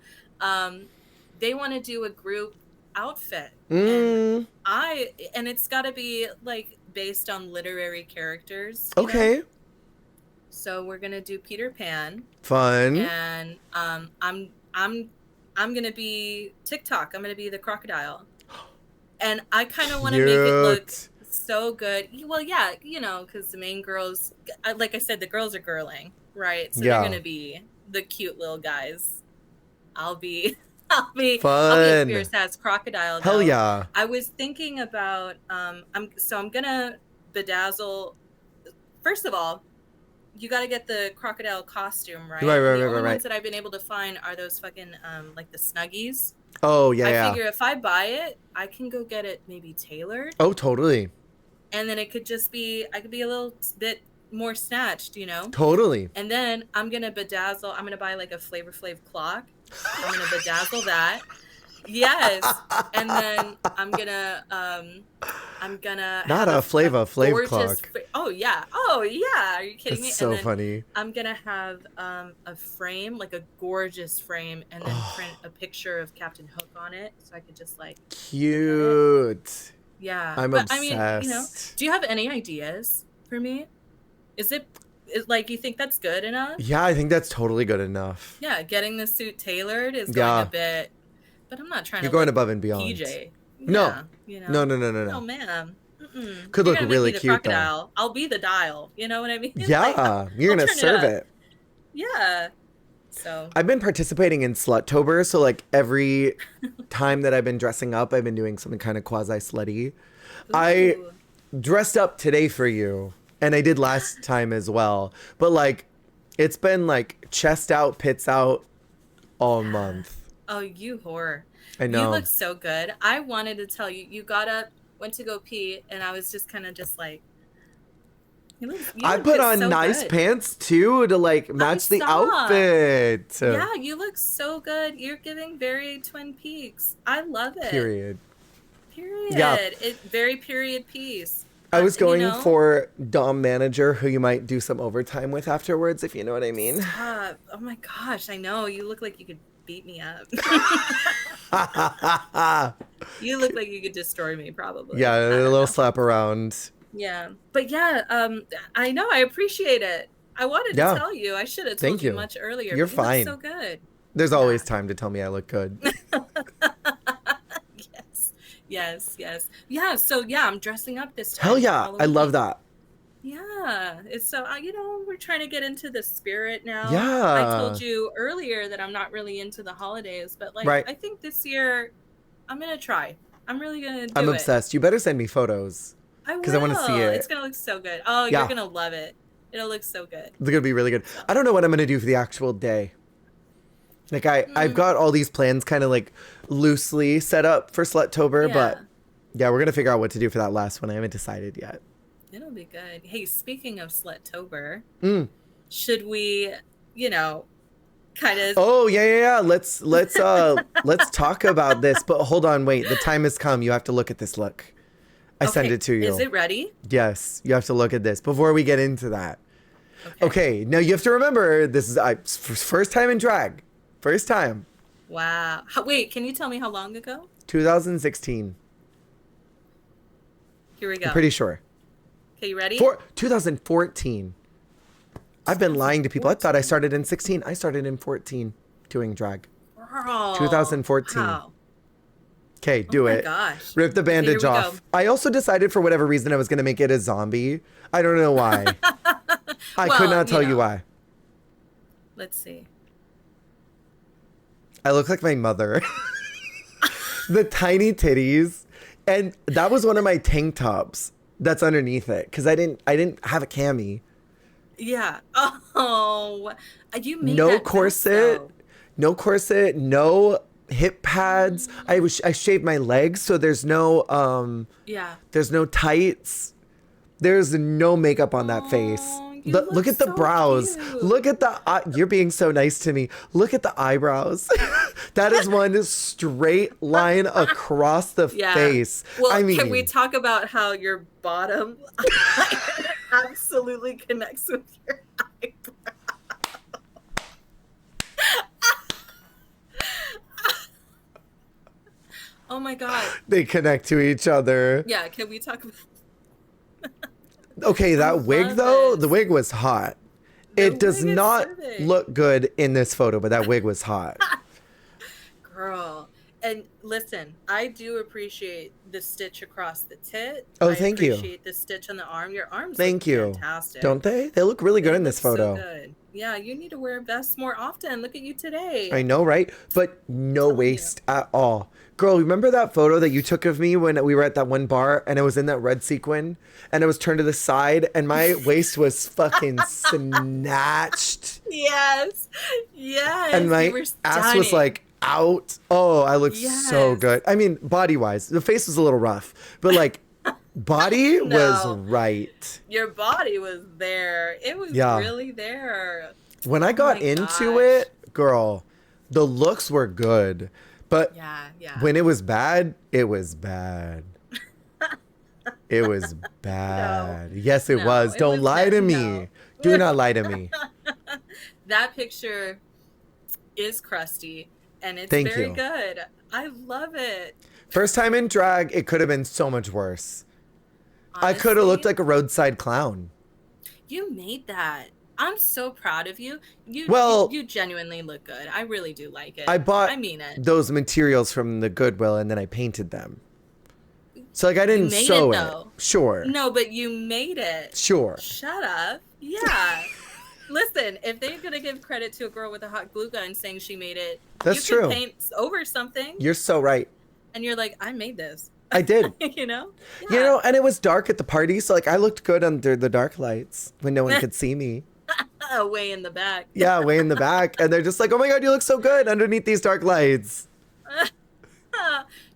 they want to do a group outfit, and it's got to be like based on literary characters. Okay. Know? So we're gonna do Peter Pan. Fun. And I'm gonna be TikTok. I'm gonna be the crocodile. And I kind of want to make it look so good. Well, yeah, you know, because the main girls, like I said, the girls are girling, right? So they're gonna be the cute little guys. I'll be a fierce ass crocodile. Hell yeah. I was thinking about I'm gonna bedazzle. First of all, you got to get the crocodile costume, right? The only ones that I've been able to find are those fucking like the Snuggies. Oh yeah. I figure if I buy it, I can go get it maybe tailored. Oh, totally. And then it could just be, I could be a little bit more snatched, you know? Totally. And then I'm gonna bedazzle. I'm gonna buy like a Flavor Flav clock. I'm gonna bedazzle that. Yes. And then I'm gonna not a Flavor Flav clock. Oh yeah. Are you kidding me? That's so funny. I'm gonna have a frame, like a gorgeous frame, and then print a picture of Captain Hook on it, so I could just like cute. Yeah. I'm obsessed. I mean, you know, do you have any ideas for me? Is like, you think that's good enough? Yeah, I think that's totally good enough. Yeah, getting the suit tailored is going a bit, but I'm not trying to. You're going above and beyond. PJ. No. Yeah, you know? No. No, ma'am. Could look really cute crocodile. Though. I'll be the dial. You know what I mean? Yeah, like, you're gonna serve it. Yeah. So I've been participating in Sluttober, so like every time that I've been dressing up, I've been doing something kind of quasi slutty. I dressed up today for you. And I did last time as well. But like, it's been like chest out, pits out all month. Oh, you whore. I know. You look so good. I wanted to tell you, you got up, went to go pee, and I was just kind of just like, I put on so nice good. pants too to like match the outfit. Yeah, you look so good. You're giving very Twin Peaks. I love it. Period. Yeah. It very period piece. I was going for Dom manager who you might do some overtime with afterwards, if you know what I mean. Stop. Oh my gosh, I know. You look like you could beat me up. You look like you could destroy me, probably. Yeah, a little slap around. Yeah. But yeah, I know. I appreciate it. I wanted to tell you. I should have told you much earlier. You're fine. You look so good. There's always time to tell me I look good. Yes. Yeah, so yeah, I'm dressing up this time. Hell yeah. I love that. Yeah. It's so, we're trying to get into the spirit now. Yeah. I told you earlier that I'm not really into the holidays, but like, I think this year I'm going to try. I'm really going to do it. I'm obsessed. You better send me photos. I will. Because I want to see it. It's going to look so good. Oh, you're going to love it. It'll look so good. It's going to be really good. I don't know what I'm going to do for the actual day. Like I've got all these plans kind of like loosely set up for Sluttober, but yeah, we're going to figure out what to do for that last one. I haven't decided yet. It'll be good. Hey, speaking of Sluttober, should we, kind of... Oh, yeah. Let's talk about this. But hold on, wait. The time has come. You have to look at this look. I sent it to you. Is it ready? Yes, you have to look at this before we get into that. Okay, now you have to remember, this is first time in drag. First time. Wow. Wait, can you tell me how long ago? 2016. Here we go. I'm pretty sure. Okay, you ready? 2014. I've been lying to people. I thought I started in 16. I started in 14 doing drag. Girl. 2014. Wow. Okay, do it. Gosh. Rip the bandage off. I also decided for whatever reason I was going to make it a zombie. I don't know why. I could not tell you why. Let's see. I look like my mother. The tiny titties. And that was one of my tank tops that's underneath it. Because I didn't have a cami. Yeah. Oh. You made no corset. No corset. No hip pads. I shaved my legs. So there's no there's no tights. There's no makeup on that face. Look at the brows. Cute. Look at the you're being so nice to me. Look at the eyebrows. That is one straight line across the face. Well, I mean, can we talk about how your bottom absolutely connects with your eyebrow? Oh my god. They connect to each other. Yeah, can we talk about Okay, that wig though, the wig was hot. It does not look good in this photo, but that wig was hot. Girl. And listen, I do appreciate the stitch across the tit. Oh, thank you. I appreciate the stitch on the arm. Your arms look fantastic. Don't they? They look really good in this photo. So good. Yeah, you need to wear vests more often. Look at you today. I know, right? But no waist at all. Girl, remember that photo that you took of me when we were at that one bar and I was in that red sequin and I was turned to the side and my waist was fucking snatched? Yes. And my ass was like out. Oh, I looked so good. I mean, body-wise, the face was a little rough, but like body was right. Your body was there. It was really there. When I got into it, girl, the looks were good. But when it was bad, it was bad. It was bad. Yes, it was. Don't lie to me. Do not lie to me. That picture is crusty and it's very good. I love it. First time in drag, it could have been so much worse. Honestly, I could have looked like a roadside clown. You made that. I'm so proud of you. You genuinely look good. I really do like it. I bought those materials from the Goodwill and then I painted them. So like I didn't sew it. Sure. No, but you made it. Sure. Shut up. Yeah. Listen, if they're going to give credit to a girl with a hot glue gun saying she made it, that's true. Paint over something. You're so right. And you're like, I made this. I did. You know? You Yeah. know, and it was dark at the party, so like I looked good under the dark lights when no one could see me. Way in the back. Yeah, way in the back. And they're just like, oh my God, you look so good underneath these dark lights.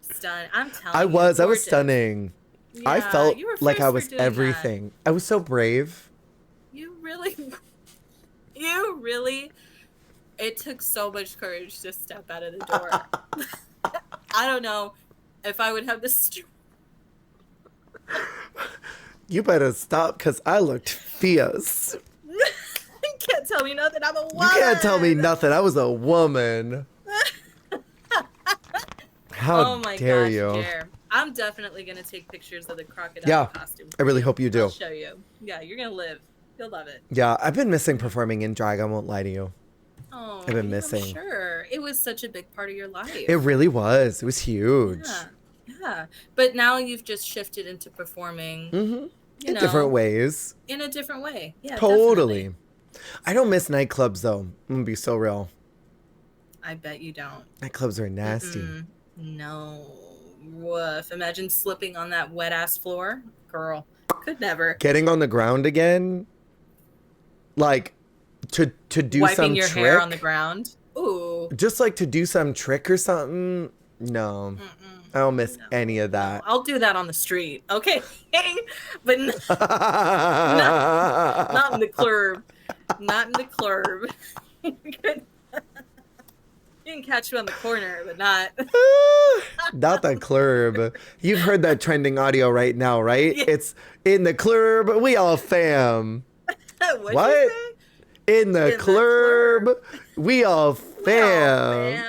Stunning. I'm telling I you. was Gorgeous. stunning. Yeah, I felt you were like I first was for doing everything. I was so brave. that. You really, it took so much courage to step out of the door. I don't know if I would have the strength. You better stop, because I looked fierce. You can't tell me nothing. I'm a woman. You can't tell me nothing. I was a woman. How Oh my dare gosh, you? Jer. I'm definitely going to take pictures of the crocodile costume. I really hope you do. I'll show you. Yeah, you're going to live. You'll love it. Yeah, I've been missing performing in drag. I won't lie to you. Oh, I've been missing. I'm sure. It was such a big part of your life. It really was. It was huge. Yeah. But now you've just shifted into performing In different ways. In a different way. Yeah. Totally. Definitely. I don't miss nightclubs though. I'm gonna be so real. I bet you don't. Nightclubs are nasty. No. Woof. Imagine slipping on that wet ass floor. Girl. Could never. Getting on the ground again. Like to do Wiping some your trick. hair on the ground. Ooh. Just like to do some trick or something. No. I don't miss any of that. I'll do that on the street. Okay. But not in the club. Not in the club. You can catch me on the corner, but not. Not the club. You've heard that trending audio right now, right? Yeah. It's in the club. We all fam. What? In the club. We all fam.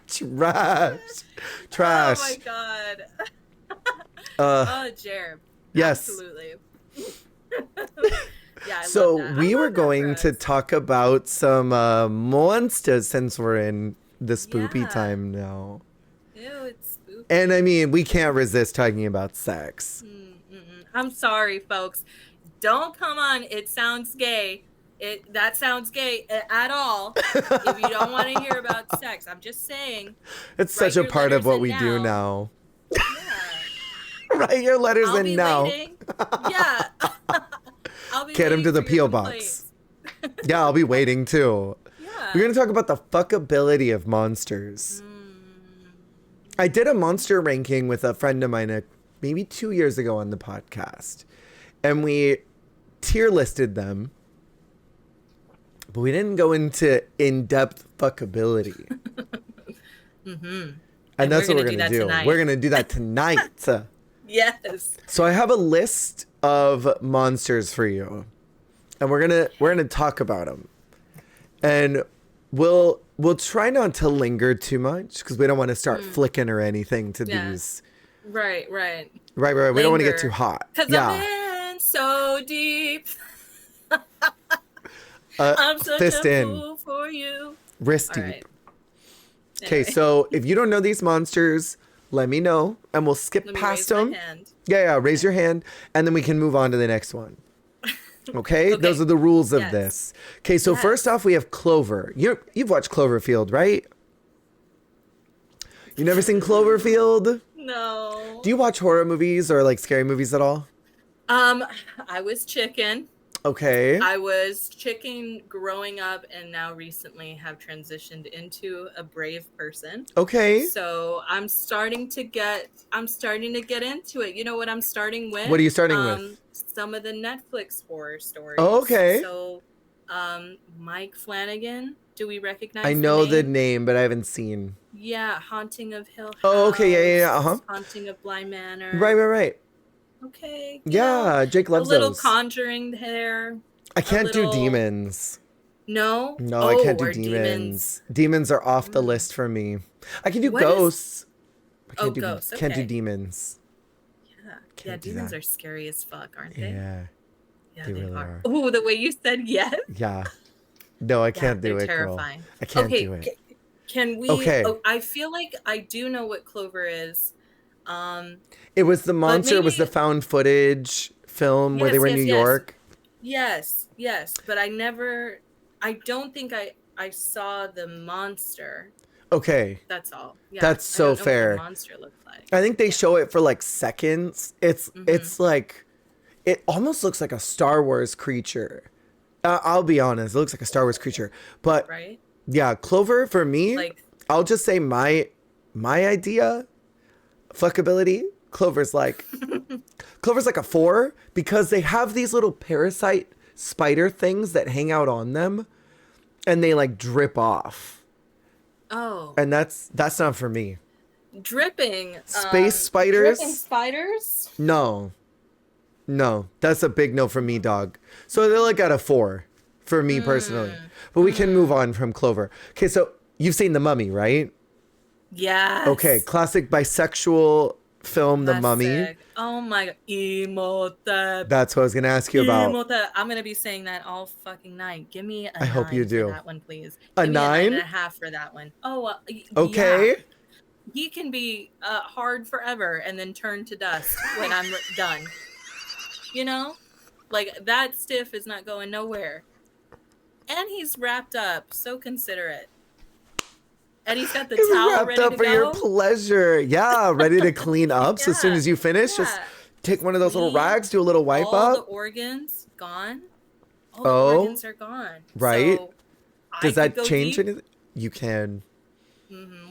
Trash. Oh my god. Oh, Jer. Yes. Absolutely. Yeah. I So love that. we I were love that going for to us. talk about some monsters since we're in the spoopy Yeah. time now. Ew, it's spooky. And I mean, we can't resist talking about sex. I'm sorry, folks. Don't come on. It sounds gay. That sounds gay at all. If you don't want to hear about sex, I'm just saying. It's Write such a your part of letters what in we do now. now. Yeah. Write your letters I'll in be now. waiting. Yeah. I'll be Get them waiting to the for your P.O. box. complaints. Yeah, I'll be waiting too. Yeah. We're going to talk about the fuckability of monsters. I did a monster ranking with a friend of mine maybe 2 years ago on the podcast. And we tier listed them. But we didn't go into in-depth fuckability. And that's what we're going to do. Tonight. We're going to do that tonight. Yes. So I have a list of monsters for you. And we're going to talk about them. And we'll try not to linger too much because we don't want to start flicking or anything to these. Right. Right. We don't want to get too hot. Because I'm in so deep. I'm such fist a in. fool for you. Wrist All deep. right. Okay, Anyway. so if you don't know these monsters, let me know and we'll skip Let me past raise my them. hand. Yeah, raise your hand and then we can move on to the next one. Okay? Those are the rules of this. Okay, so first off, we have Clover. You've watched Cloverfield, right? You never seen Cloverfield? No. Do you watch horror movies or like scary movies at all? I was chicken. Okay. I was chicken growing up and now recently have transitioned into a brave person. Okay. So I'm starting to get into it. You know what I'm starting with? What are you starting with? Some of the Netflix horror stories. Oh, okay. So Mike Flanagan, do we recognize I know the name? name, but I haven't seen. Yeah, Haunting of Hill House. Oh, okay, yeah, uh-huh. Haunting of Bly Manor. Right. Okay. Yeah, Jake loves a little those. Conjuring there. I can't do little- demons. No? No, I can't do or demons. Demons are off the list for me. I can do What is- ghosts. I can't do, ghosts, Can't do okay. demons. Yeah, Can't do demons that. are scary as fuck, aren't they? Yeah. Yeah, they really are. Oh, the way you said yes. Yeah. No, I can't do they're it, girl. terrifying. I can't Okay, do it. Can we? Okay. Oh, I feel like I do know what Clover is. It was the monster. It was the maybe- found footage film where they Yes, were in yes, New yes. York. Yes, but I don't think I saw the monster. Okay. That's all. Yeah. That's I so don't know what the fair. monster looks like. I think they show it for like seconds. Mm-hmm. It's like it almost looks like a Star Wars creature. I'll be honest, it looks like a Star Wars creature. But Right? yeah, Clover for me, Like, I'll just say my idea fuckability. Clover's like a 4 because they have these little parasite spider things that hang out on them and they like drip off. oh, And that's not for me. dripping. Space spiders? Dripping spiders? No. No, that's a big no for me, dog. So they're like at a 4 for me personally. But we can move on from Clover. Okay, so you've seen The Mummy, right? Yes. Okay, classic bisexual film, The Mummy. Classic. Oh my god. Emote. That's what I was going to ask you about. Emote. I'm going to be saying that all fucking night. Give me a I hope you 9 do. for that one, please. A Give me 9? a 9.5 for that one. Oh, Okay. yeah. He can be hard forever and then turn to dust when I'm done. You know? Like, that stiff is not going nowhere. And he's wrapped up. So considerate. And he's got the It's towel wrapped ready up to for go. your pleasure. Yeah, ready to clean up. So as soon Yeah, as you finish, just take one of those little rags, do a little wipe all up. the organs gone. All Oh, the organs are gone. right. So Does that change anything? You can.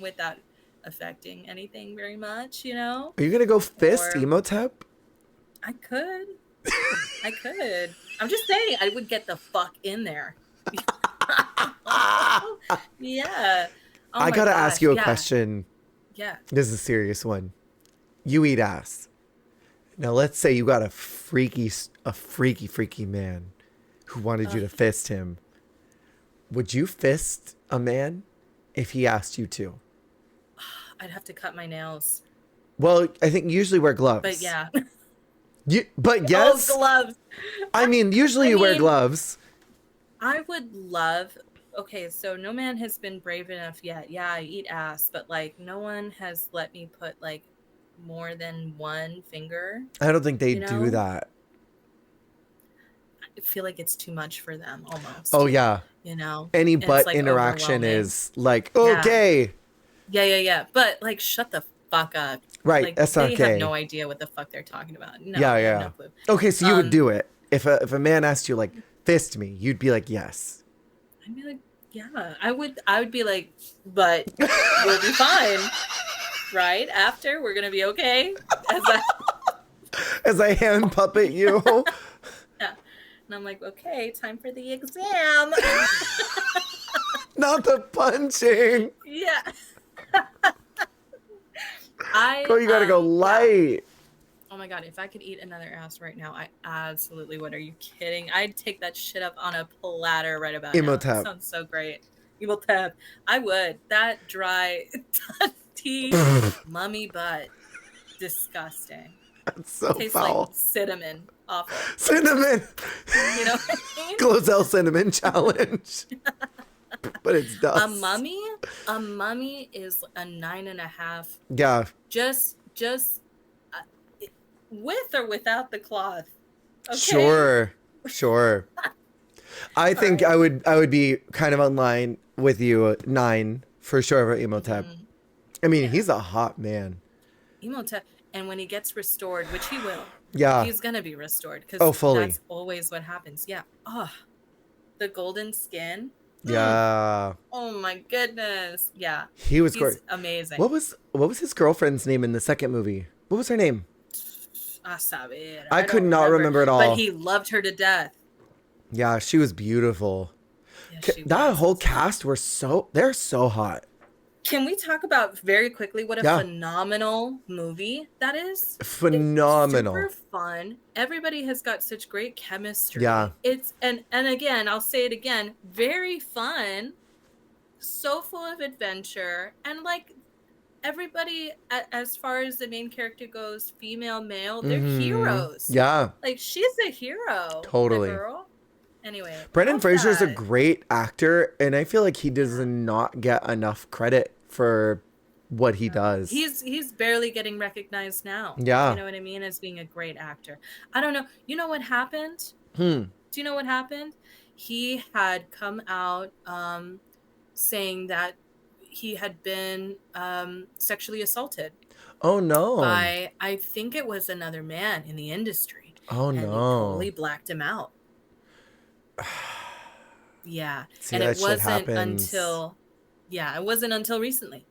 without affecting anything very much, you know? Are you going to go fist Or- Emotep? I could. I could. I'm just saying, I would get the fuck in there. Yeah. Oh I my got to ask you a yeah. question. Yeah. This is a serious one. You eat ass. Now let's say you got a freaky man who wanted you to fist him. Would you fist a man if he asked you to? I'd have to cut my nails. Well, I think you usually wear gloves. But yeah. But yes. Oh, gloves. I mean, usually you wear gloves. I would love. Okay, so no man has been brave enough yet. Yeah, I eat ass, but like no one has let me put like more than one finger. I don't think they do that. I feel like it's too much for them almost. Oh yeah. You know, any and butt like interaction is like okay. Yeah. But like, shut the fuck up. Right, like, that's not they okay. have no idea what the fuck they're talking about. No, Yeah. No clue. Okay, so you would do it if a man asked you like fist me, you'd be like yes. I'd be like, yeah, I would be like, but we'll be fine, right? After we're gonna be okay. As I hand puppet you. Yeah, and I'm like, okay, time for the exam. Not the punching. Yeah. Girl, you gotta go light. Yeah. Oh my god, if I could eat another ass right now, I absolutely would. Are you kidding? I'd take that shit up on a platter right about now. That sounds so great. Emotep. I would. That dry, tea, mummy butt. Disgusting. That's so Tastes foul. like cinnamon. Awful. Cinnamon. You know what I mean? Glozell cinnamon challenge. But it's dust. A mummy is a 9.5. Yeah. Just with or without the cloth. Okay? Sure. I think right. I would be kind of online with you 9 for sure for Emotep. I mean, he's a hot man. Emotep, and when he gets restored, which he will. Yeah. He's gonna be restored because fully. That's always what happens. Yeah. Oh, the golden skin. Yeah. Oh my goodness. Yeah. He's great. Amazing. What was his girlfriend's name in the second movie? What was her name? I could not remember at all. But he loved her to death. Yeah, she was beautiful. Yeah, that whole cast they're so hot. Can we talk about very quickly what a phenomenal movie that is? Phenomenal. It's super fun. Everybody has got such great chemistry. Yeah. It's and again, I'll say it again, very fun, so full of adventure, and like everybody as far as the main character goes, female, male, they're heroes. Yeah. Like she's a hero. Totally. The girl. Anyway, Brendan Fraser's a great actor, and I feel like he does not get enough credit for what he does. He's barely getting recognized now. Yeah. You know what I mean? As being a great actor. I don't know. You know what happened? Do you know what happened? He had come out saying that he had been sexually assaulted Oh no. by, I think it was another man in the industry. Oh and no. they totally blacked him out. Yeah. See, And that it shit wasn't happens. until recently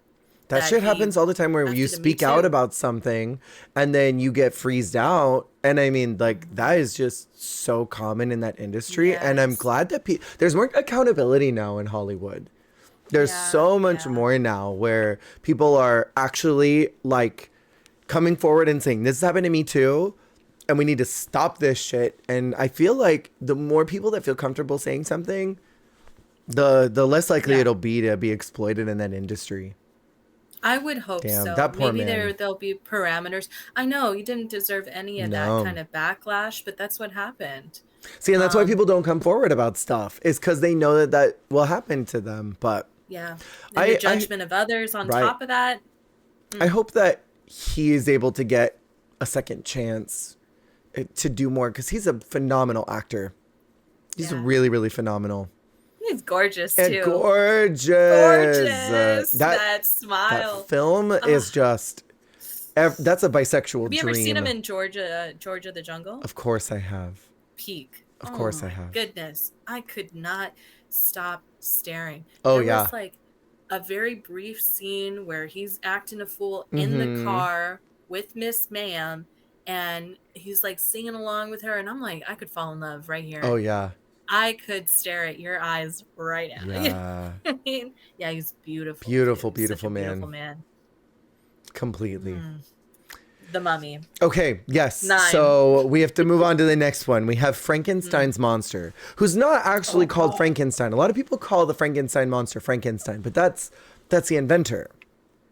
That shit happens all the time where you after the Me speak out Too. about something and then you get freezed out. And I mean, like, that is just so common in that industry. And I'm Yes. glad that there's more accountability now in Hollywood. There's Yeah, so much yeah. more now where people are actually like coming forward and saying, this happened to me too. And we need to stop this shit. And I feel like the more people that feel comfortable saying something, the less likely Yeah. it'll be to be exploited in that industry. I would hope Damn, so. that poor Maybe man. there'll be parameters. I know you didn't deserve any of that No. kind of backlash, but that's what happened. See, and that's why people don't come forward about stuff, is because they know that that will happen to them. But Yeah. And the judgment of others on right. top of that. I hope that he is able to get a second chance to do more, because he's a phenomenal actor. He's Yeah. really, really phenomenal. He's gorgeous And too. gorgeous. That smile. That film is just, that's a bisexual Have you dream. ever seen him in Georgia the Jungle? Of course I have. Peak. Of course I have. Goodness. I could not stop staring. Oh, there yeah. was like a very brief scene where he's acting a fool in the car with Miss Ma'am, and he's like singing along with her, and I'm like, I could fall in love right here. Oh, yeah. I could stare at your eyes right now. Yeah. I mean, yeah, he's beautiful. Beautiful, too. Such a beautiful man. beautiful man. Completely. The Mummy. Okay, yes. 9. So we have to move on to the next one. We have Frankenstein's monster, who's not actually called Frankenstein. A lot of people call the Frankenstein monster Frankenstein, but that's the inventor.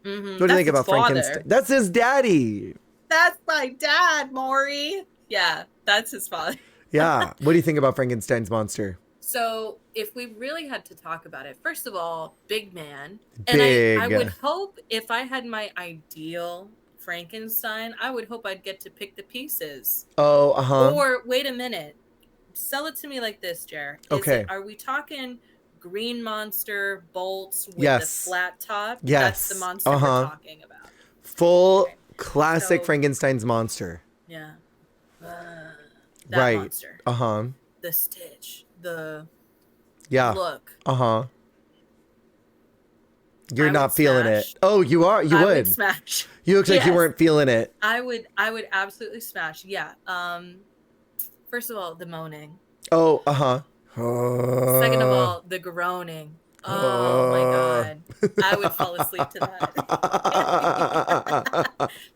What do you think about Frankenstein? That's his daddy. That's my dad, Maury. Yeah, that's his father. Yeah. What do you think about Frankenstein's monster? So if we really had to talk about it, first of all, big man. Big. And I would hope if I had my ideal Frankenstein, I would hope I'd get to pick the pieces. Oh, uh-huh. Or wait a minute. Sell it to me like this, Jer. Okay. Are we talking green monster bolts with Yes. the flat top? Yes. That's the monster we're talking about. Full classic Frankenstein's monster. Yeah. That Right. monster. Uh-huh. The stitch. The Yeah. look. Uh-huh. You're I not would feeling smash. it. Oh, you are? You I would. would smash. You look like you Yes. weren't feeling it. I would absolutely smash. Yeah. First of all, the moaning. Oh, uh-huh. Second of all, the groaning. Oh my god. I would fall asleep to that.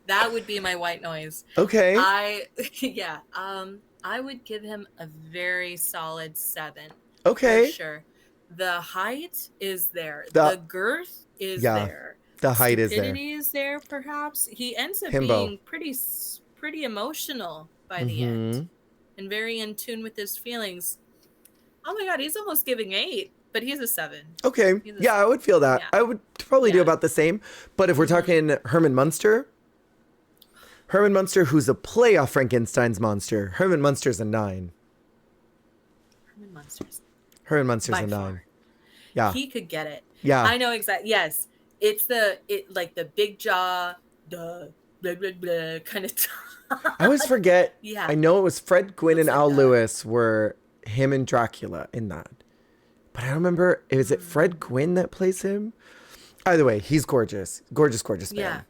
That would be my white noise. Okay. I would give him a very solid 7. Okay. For sure. The height is there. The- The girth is Yeah. there. The height is there. Stupidity is there, perhaps. He ends up Himbo. being pretty emotional by the end, and very in tune with his feelings. Oh my god, he's almost giving 8, but he's a 7. Okay. Yeah, I would feel that. Yeah. I would probably do Yeah. about the same. But if we're talking Herman Munster, who's a play off Frankenstein's monster, Herman Munster's a 9. Herman Munster's By a 9. far. Yeah. He could get it. Yeah. I know exactly. Yes, it's like the big jaw, the blah blah blah kind of. I always forget. Yeah. I know it was Fred Gwynn and Looks like Al that. Lewis were him and Dracula in that. But I don't remember. Is it Fred Gwynn that plays him? Either way, he's gorgeous. Gorgeous man. Yeah.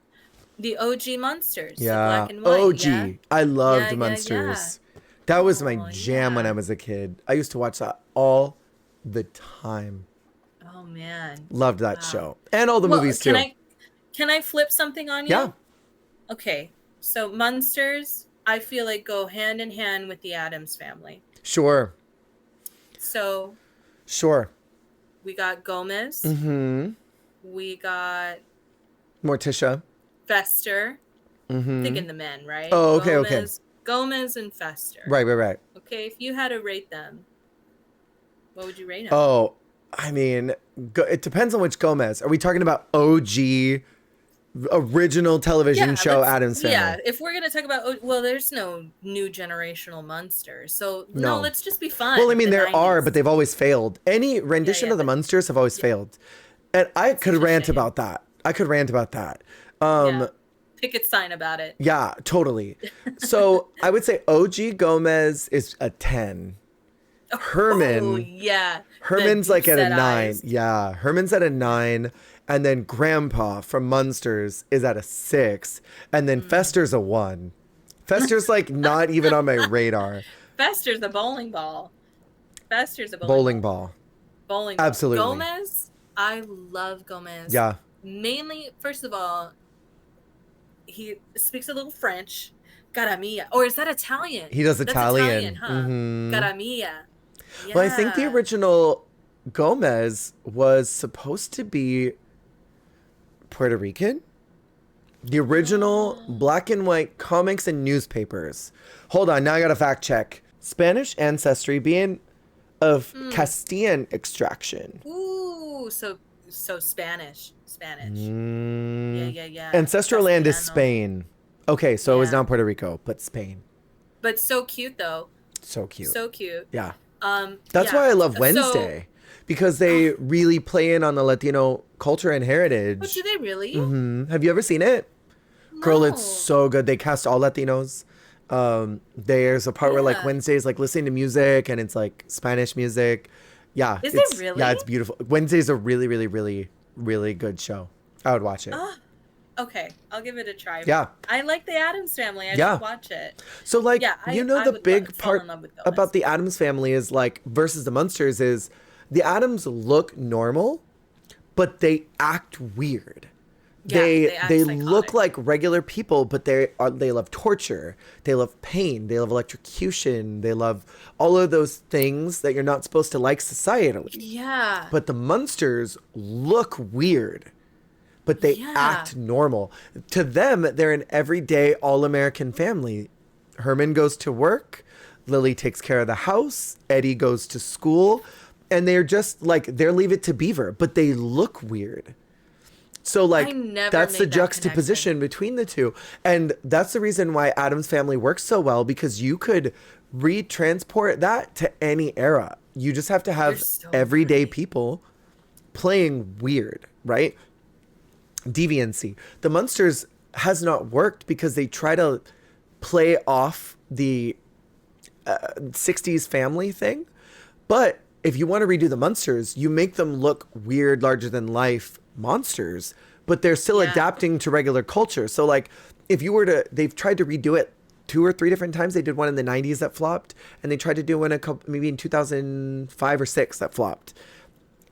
The OG Monsters. Yeah. The black and white. OG. Yeah? I loved Yeah, Monsters. That was my Oh, jam when yeah. I was a kid. I used to watch that all the time. Oh man. Loved that Wow. show. And all the movies too. Can I flip something on you? Yeah. Okay. So Munsters, I feel like go hand in hand with the Addams family. Sure. So Sure. we got Gomez. Mm-hmm. We got Morticia. Fester. Mm-hmm. Thinking the men, right? Oh, okay, okay. Gomez and Fester. Right. Okay, if you had to rate them, what would you rate them? Oh, I mean, it depends on which Gomez. Are we talking about OG original television show Addams Family? Yeah, if we're gonna talk about, well, there's no new generational Munsters, so no, let's just be fun. Well, I mean, the there are, 90s. but they've always failed. Any rendition of the but- Munsters have always failed. And I could rant shame. about that. Yeah. Picket sign about it. Yeah, totally. So I would say OG Gomez is a 10. Oh, yeah. Herman's like at a 9. Eyes. Yeah, Herman's at a 9. And then Grandpa from Munsters is at a 6. And then Fester's a 1. Fester's like not even on my radar. Fester's a bowling ball. Bowling ball. Absolutely. Gomez, I love Gomez. Yeah. Mainly, first of all, he speaks a little French. Garamia. Or is that Italian? He does That's Italian. huh? Mm-hmm. Garamia. Yeah. Well, I think the original Gomez was supposed to be Puerto Rican. The original black and white comics and newspapers. Hold on, now I got to fact check. Spanish ancestry, being of Castilian extraction. Ooh, so Spanish. Yeah. Ancestral land is Castellano. Spain. Okay, so it was not Puerto Rico, but Spain. But so cute though. So cute. So cute. Yeah. That's why I love Wednesday. Because they really play in on the Latino culture and heritage. Oh, do they really? Mm-hmm. Have you ever seen it? No. Girl, it's so good. They cast all Latinos. There's a part where like Wednesday's like listening to music and it's like Spanish music. Yeah. Is it really? Yeah, it's beautiful. Wednesday's a really, really, really, really good show. I would watch it. Okay, I'll give it a try. Yeah. I like the Addams Family. I should watch it. So like, I the big fall in part love with Gomez. about the Addams Family is like versus the Munsters is the Addams look normal, but they act weird. Yeah, they act look psychotic. like regular people, but they love torture. They love pain. They love electrocution. They love all of those things that you're not supposed to like societally. Yeah. But the Munsters look weird, but they act normal. To them, they're an everyday all-American family. Herman goes to work. Lily takes care of the house. Eddie goes to school. And they're just like, they're Leave It to Beaver, but they look weird. So like, that's the juxtaposition between the two. And that's the reason why Addams Family works so well, because you could retransport that to any era. You just have to have everyday people playing weird, right? Deviancy. The Munsters has not worked because they try to play off the 60s family thing. But if you want to redo the Munsters, you make them look weird, larger than life monsters, but they're still adapting to regular culture. So like, if you were to, they've tried to redo it 2 or 3 different times. They did one in the 90s that flopped, and they tried to do one maybe in 2005 or 6 that flopped.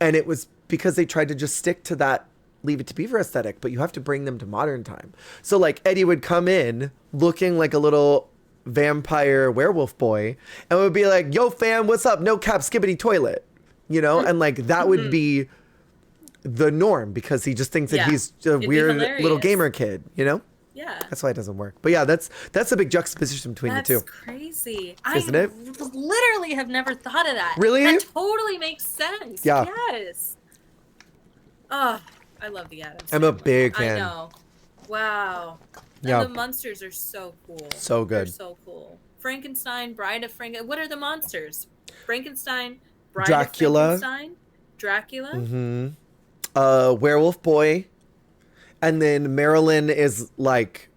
And it was because they tried to just stick to that Leave It to Beaver aesthetic, but you have to bring them to modern time. So like Eddie would come in looking like a little vampire werewolf boy and would be like, yo fam, what's up? No cap, skibbity toilet, you know? And like, that would be the norm because he just thinks that he's a weird little gamer kid, you know? Yeah. That's why it doesn't work. But yeah, that's a big juxtaposition between the two. That's crazy. Isn't it? Literally have never thought of that. Really? That totally makes sense. Yeah. Yes. Oh, I love the Addams I'm a Family. big fan. I know. Wow. And Yeah. the Munsters are so cool. So good. They're so cool. Frankenstein, Bride of Frankenstein. What are the monsters? Frankenstein, Bride Dracula. of Frankenstein, Dracula. Mm-hmm. Werewolf boy. And then Marilyn is like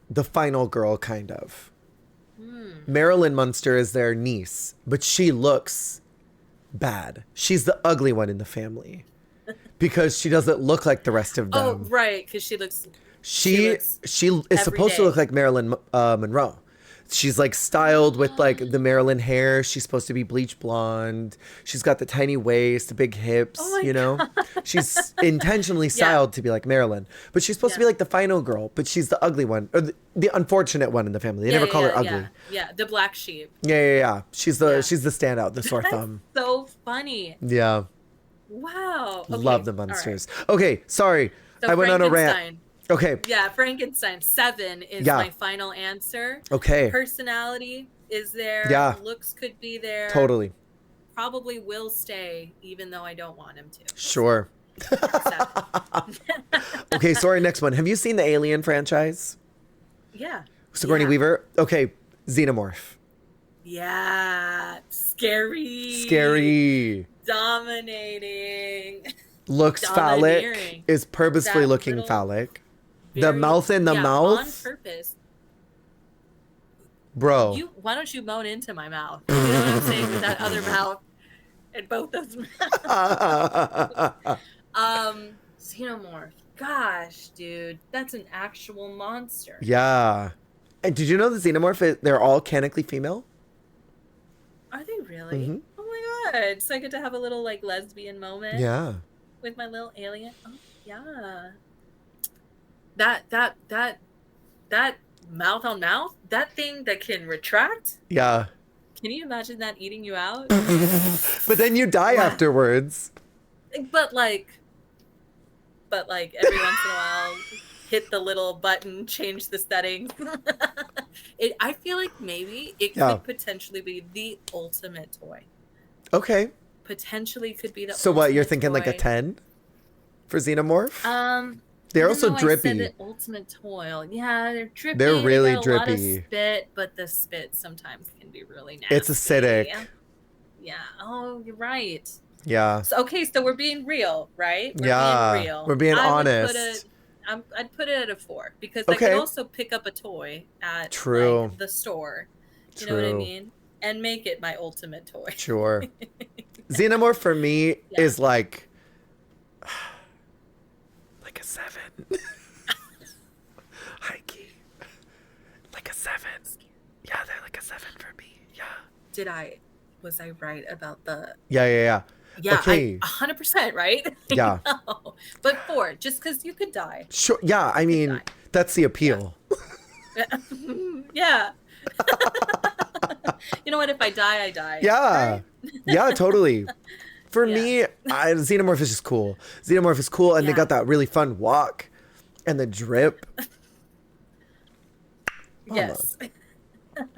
the final girl, kind of. Marilyn Munster is their niece, but she looks bad. She's the ugly one in the family because she doesn't look like the rest of them. Oh, right, because she looks. She is supposed to look like Marilyn Monroe. She's like styled with like the Marilyn hair. She's supposed to be bleach blonde. She's got the tiny waist, the big hips, you know? She's intentionally styled to be like Marilyn. But she's supposed to be like the final girl, but she's the ugly one, or the unfortunate one in the family. They never call her ugly. Yeah, the black sheep. Yeah. She's the standout, the sore thumb. So funny. Yeah. Wow. Okay. Love the Munsters. Right. Okay, sorry. So I went on a rant. Okay. Yeah, Frankenstein. 7 is my final answer. Okay. Personality is there. Yeah. Looks could be there. Totally. Probably will stay, even though I don't want him to. Sure. Okay, sorry, next one. Have you seen the Alien franchise? Yeah. Sigourney Weaver? Okay, Xenomorph. Yeah. Scary. Scary. Dominating. looks phallic, domineering. is purposefully That looking little, phallic. The very, mouth in the on mouth, purpose. bro. Why don't you moan into my mouth? You know what I'm saying with that other mouth and both those mouths. Xenomorph. Gosh, dude, that's an actual monster. Yeah. And did you know the xenomorph, they're all canonically female? Are they really? Mm-hmm. Oh my god! So I get to have a little like lesbian moment. Yeah. With my little alien. Oh yeah. That mouth on mouth. That thing that can retract. Yeah. Can you imagine that eating you out? But then you die afterwards. But like every once in a while, hit the little button, change the settings. I feel like maybe it could potentially be the ultimate toy. Okay. Potentially could be the. So what, you're thinking toy. Like a 10 for xenomorph? They're also drippy. I said the ultimate toy. Yeah, they're drippy. They're really drippy. A lot of drippy. Spit, but the spit sometimes can be really nasty. It's acidic. Yeah. Oh, you're right. Yeah. So, okay, so we're being real, right? We're being real. We're being honest. I'd put it at a 4 because I could also pick up a toy at like, the store. You know what I mean? And make it my ultimate toy. Sure. Xenomorph for me is like a 7. High key. Like a 7. Yeah, they're like a 7 for me. Yeah. Was I right about the... Yeah. Yeah, okay. 100% right? Yeah. But 4, just because you could die. Sure. Yeah, I mean, that's the appeal. Yeah. You know what? If I die, I die. Yeah. Right? Yeah, totally. For me, Xenomorph is just cool. Xenomorph is cool, and they got that really fun walk and the drip. Yes.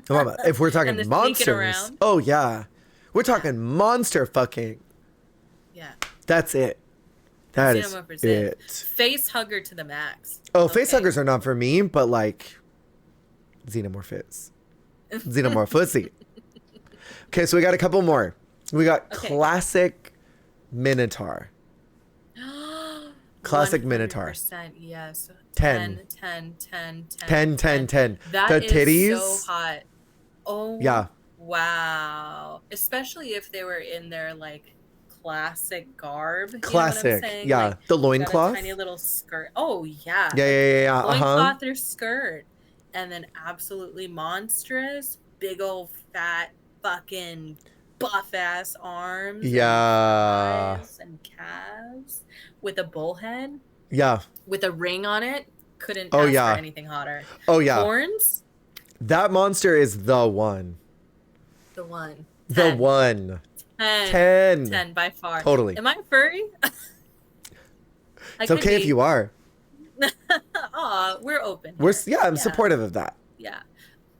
Mama, if we're talking monsters, oh yeah, we're talking monster fucking. Yeah. That's it. That is it. Face hugger to the max. Oh, face huggers are not for me, but like Xenomorph is. Xenomorph pussy. Okay, so we got a couple more. We got classic Minotaur. Classic Minotaur. Yes. 10. 10. The titties. So hot. Oh. Yeah. Wow. Especially if they were in their like classic garb. Classic. You know what I'm saying? Yeah. Like, the loincloth. Tiny little skirt. Oh yeah. Yeah. Loincloth or skirt. And then absolutely monstrous, big old fat fucking buff ass arms. Yeah. And calves with a bullhead. Yeah. With a ring on it. Couldn't ask for anything hotter. Oh yeah. Horns. That monster is the one. The one. 10. The one. 10. 10 by far. Totally. Am I furry? It's okay if you are. Aw, we're open. I'm supportive of that. Yeah.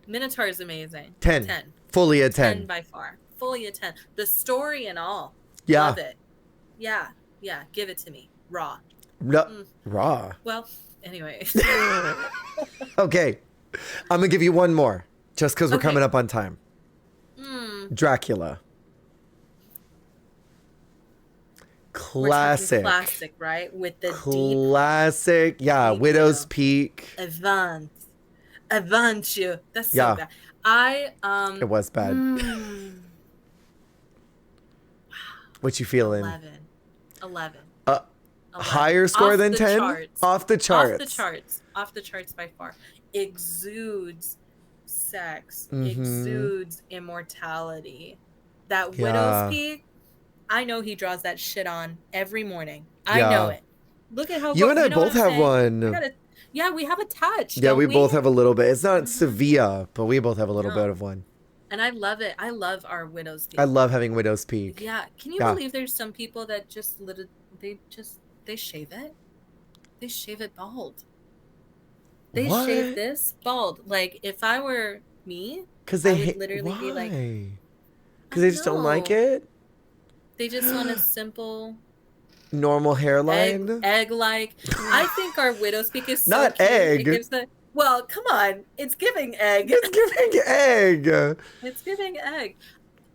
Minotaur is amazing. 10. Fully a 10. 10 by far. Fully a 10. The story and all. Yeah. Love it. Yeah. Give it to me. Raw. No, raw. Well, anyway. Okay. I'm going to give you one more just because we're coming up on time. Dracula. Classic, right? With the classic, deep, Widow's Peak. Avant you. That's so bad. It was bad. What you feeling? 11. 11. Higher score than 10? Off the charts. Off the charts by far. Exudes sex. Exudes immortality. That Widow's Peak. I know he draws that shit on every morning. I know it. Look at how you and I both have one. We have a touch. Yeah, we both have a little bit. It's not severe, but we both have a little bit of one. And I love it. I love our Widow's Peak. I love having Widow's Peak. Yeah. Can you believe there's some people that they shave it? They shave it bald. They shave this bald. Like if I were me, because they would literally be like, because they just don't like it. They just want a simple, normal hairline, egg-like. I think our Widow's Peak is so not cute. egg. It gives well, come on, it's giving egg. It's giving egg. It's giving egg.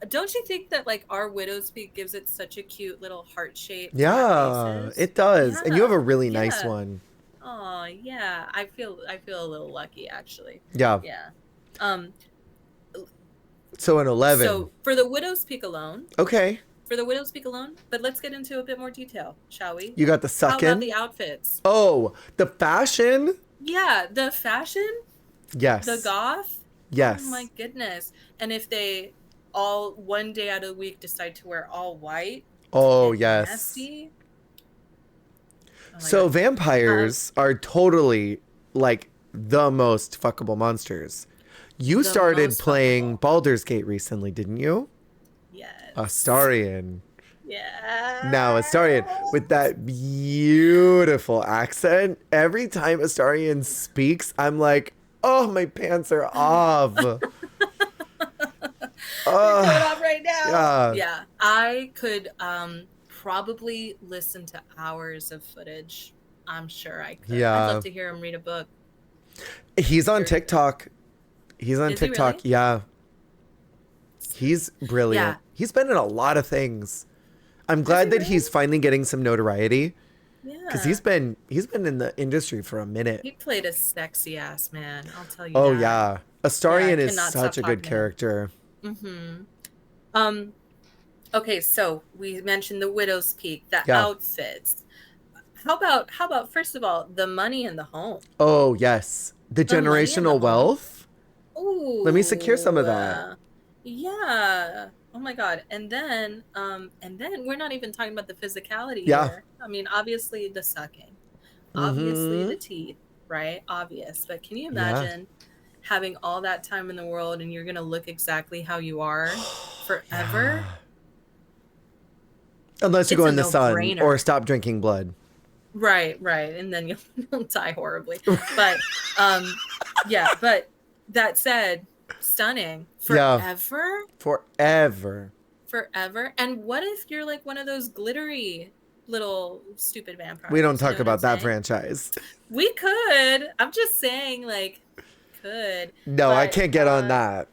don't you think that like our widow's peak gives it such a cute little heart shape to our Yeah, faces? it does. And you have Yeah, a really nice yeah. one. Oh yeah, I feel a little lucky actually. Yeah. Yeah. Um. So an 11. So for the widow's peak alone, Okay. but let's get into a bit more detail, shall we? You got the How suck about in. the outfits? Oh, the fashion. Yeah, the fashion, the Yes. goth. Oh my Yes. goodness! And if they all one day out of the week decide to wear all white Oh, and yes. nasty. Oh my So god. Um, vampires are totally like the most fuckable monsters. You the started most playing fuckable. Baldur's Gate recently, didn't you? Yes. Astarion. Now, Astarion, Yeah. with that beautiful accent, every time Astarion speaks, I'm like, oh, my pants are off. They're coming Oh, off right now. yeah. Yeah, I could probably listen to hours of footage. I'm sure I could. I'd love Yeah. to hear him read a book. He's on Seriously. TikTok. He's on Is he TikTok. really? Yeah. He's Yeah. brilliant. He's been in a lot of things. I'm Has glad he that really? he's finally getting some notoriety because Yeah. he's been in the industry for a minute. He played a sexy ass man. I'll tell you Oh that. yeah. Yeah, I Astarion is cannot stop such a good talking to him. character. Mm-hmm. Um. Okay, so we mentioned the widow's peak, the Yeah. outfits. How about first of all the money in the home, Oh yes. The the money in the generational home. wealth. Let me secure some Ooh, of that. yeah. Oh my God. And then we're not even talking about the physicality Yeah. here. I mean, obviously the sucking, obviously Mm-hmm. the teeth, right? Obvious. But can you Yeah. imagine having all that time in the world and you're gonna look exactly how you are forever? Yeah. Unless you It's go a in the sun or no-brainer. stop drinking blood. Right, right. And then you'll die horribly. But yeah, but that said, stunning. Yeah. Forever? Forever. Forever. And what if you're like one of those glittery little stupid We don't vampires? You know talk what I'm about that saying? franchise. We could. I'm just saying, like, could. No, I But can't get on that.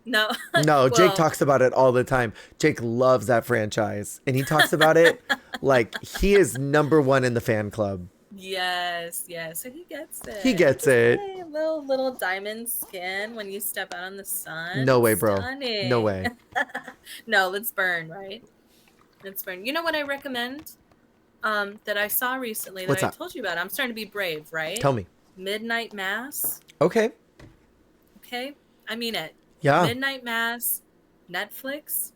no. No, Jake Well, talks about it all the time. Jake loves that franchise. And he talks about it like he is number one in the fan club. yes, yes. So he gets He it. I'm gets just it. saying, little diamond skin when you step out in the No sun. way, bro. No Stunning. way. No, let's burn, right? Let's burn. You know what I recommend? That I saw recently that What's I up? told you about. I'm starting to be brave, right? Tell me. Midnight Mass. Okay. Okay, I mean it. Yeah. Midnight Mass, Netflix.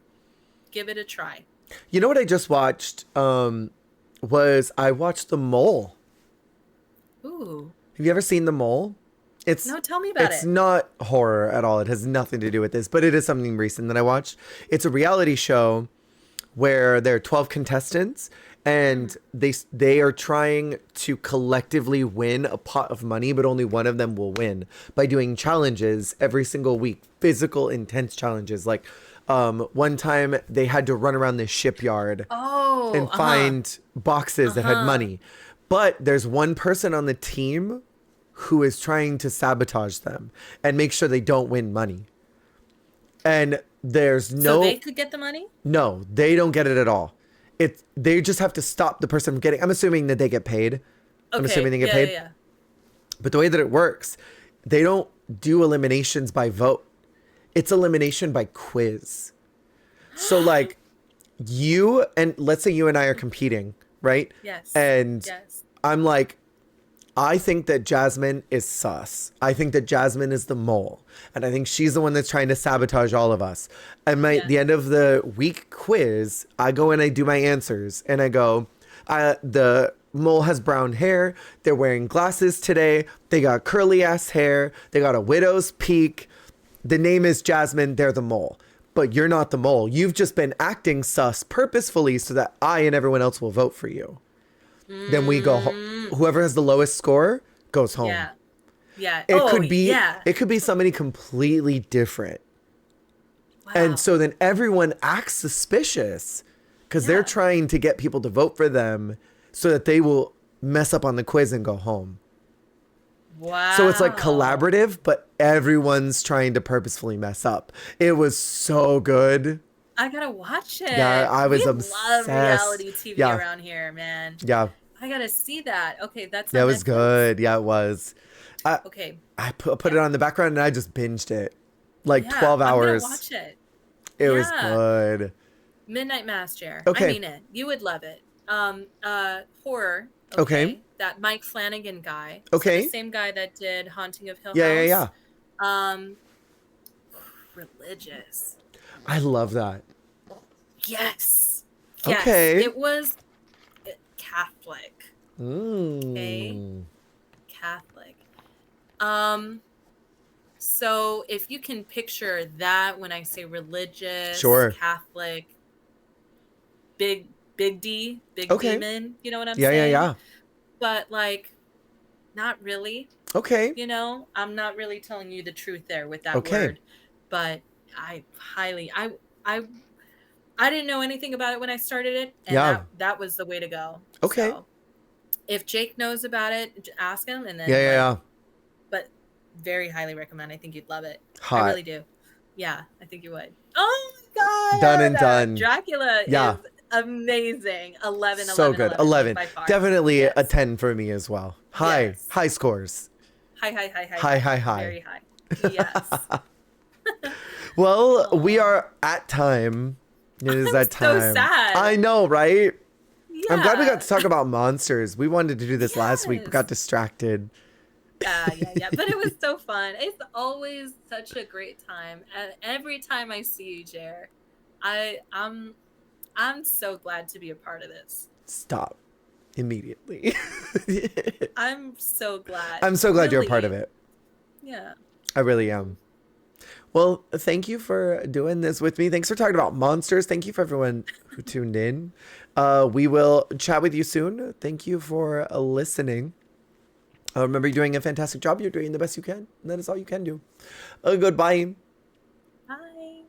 Give it a try. You know what I just watched? Was I watched The Mole. Ooh, Have you ever seen The Mole? It's no, tell me about it's it. not horror at all. It has nothing to do with this, but it is something recent that I watched. It's a reality show where there are 12 contestants and they are trying to collectively win a pot of money, but only one of them will win by doing challenges every single week, physical intense challenges. Like one time they had to run around this shipyard Oh, and find boxes that had money. But there's one person on the team who is trying to sabotage them and make sure they don't win money. And there's so they no could get the money. no, they don't get it at all. They just have to stop the person from getting. I'm assuming that they get paid. I'm assuming Okay, they get yeah, paid. yeah. But the way that it works, they don't do eliminations by vote. It's elimination by quiz. So like you and let's say you and I are competing, right? Yes, And yes. I'm like, I think that Jasmine is sus. I think that Jasmine is the mole. And I think she's the one that's trying to sabotage all of us. And Yeah. the end of the week quiz, I go and I do my answers. And I go, the mole has brown hair. They're wearing glasses today. They got curly ass hair. They got a widow's peak. The name is Jasmine. They're the mole. But you're not the mole. You've just been acting sus purposefully so that I and everyone else will vote for you. Then we go whoever has the lowest score goes home. Yeah, yeah. It Oh, could be yeah. it could be somebody completely different. Wow. And so then everyone acts suspicious because they're Yeah. trying to get people to vote for them so that they will mess up on the quiz and go home. Wow. So it's like collaborative, but everyone's trying to purposefully mess up. It was so good. I gotta watch it. Yeah, I was We obsessed. love reality TV Yeah. around here, man. Yeah. I gotta see that. Okay, that's Yeah, it on was Netflix? good. Yeah, it was. Okay. I put Yeah. it on the background and I just binged it. Like Yeah, 12 I'm gonna hours. watch it. It was Yeah. good. Midnight Mass, Jer. I Okay. mean it. You would love it. Horror. Okay. That Mike Flanagan guy. So Okay. the same guy that did Haunting of Hill Yeah, yeah, House. yeah. Religious. I love that. Yes. Okay. It was Catholic. Mm. Okay. Catholic. So if you can picture that when I say religious, Sure. Catholic, big D, big Okay. demon, you know what I'm Yeah, saying? yeah, yeah. But like, not really. Okay. You know, I'm not really telling you the truth there with that Okay. word. But I didn't know anything about it when I started it, and Yeah. that was the way to go. Okay. So if Jake knows about it, ask him, and then Yeah, yeah, yeah. But very highly recommend. I think you'd love it. Hot. I really do. Yeah, I think you would. Oh my god! Done and done. Dracula Yeah. is amazing. 11, So 11, good. 11, 11. by far. Definitely Yes. a 10 for me as well. High. Yes. High scores. High. High. Very high. Yes. Well, we are at time. It is that time. So sad. I know, right? Yeah. I'm glad we got to talk about monsters. We wanted to do this last week, but Yes. got distracted. Yeah. But it was so fun. It's always such a great time. And every time I see you, Jer, I'm so glad to be a part of this. Stop. Immediately. I'm so glad. I'm so glad you're a Really. part of it. Yeah. I really am. Well, thank you for doing this with me. Thanks for talking about monsters. Thank you for everyone who tuned in. We will chat with you soon. Thank you for listening. Remember, you're doing a fantastic job. You're doing the best you can. And that is all you can do. Goodbye. Bye.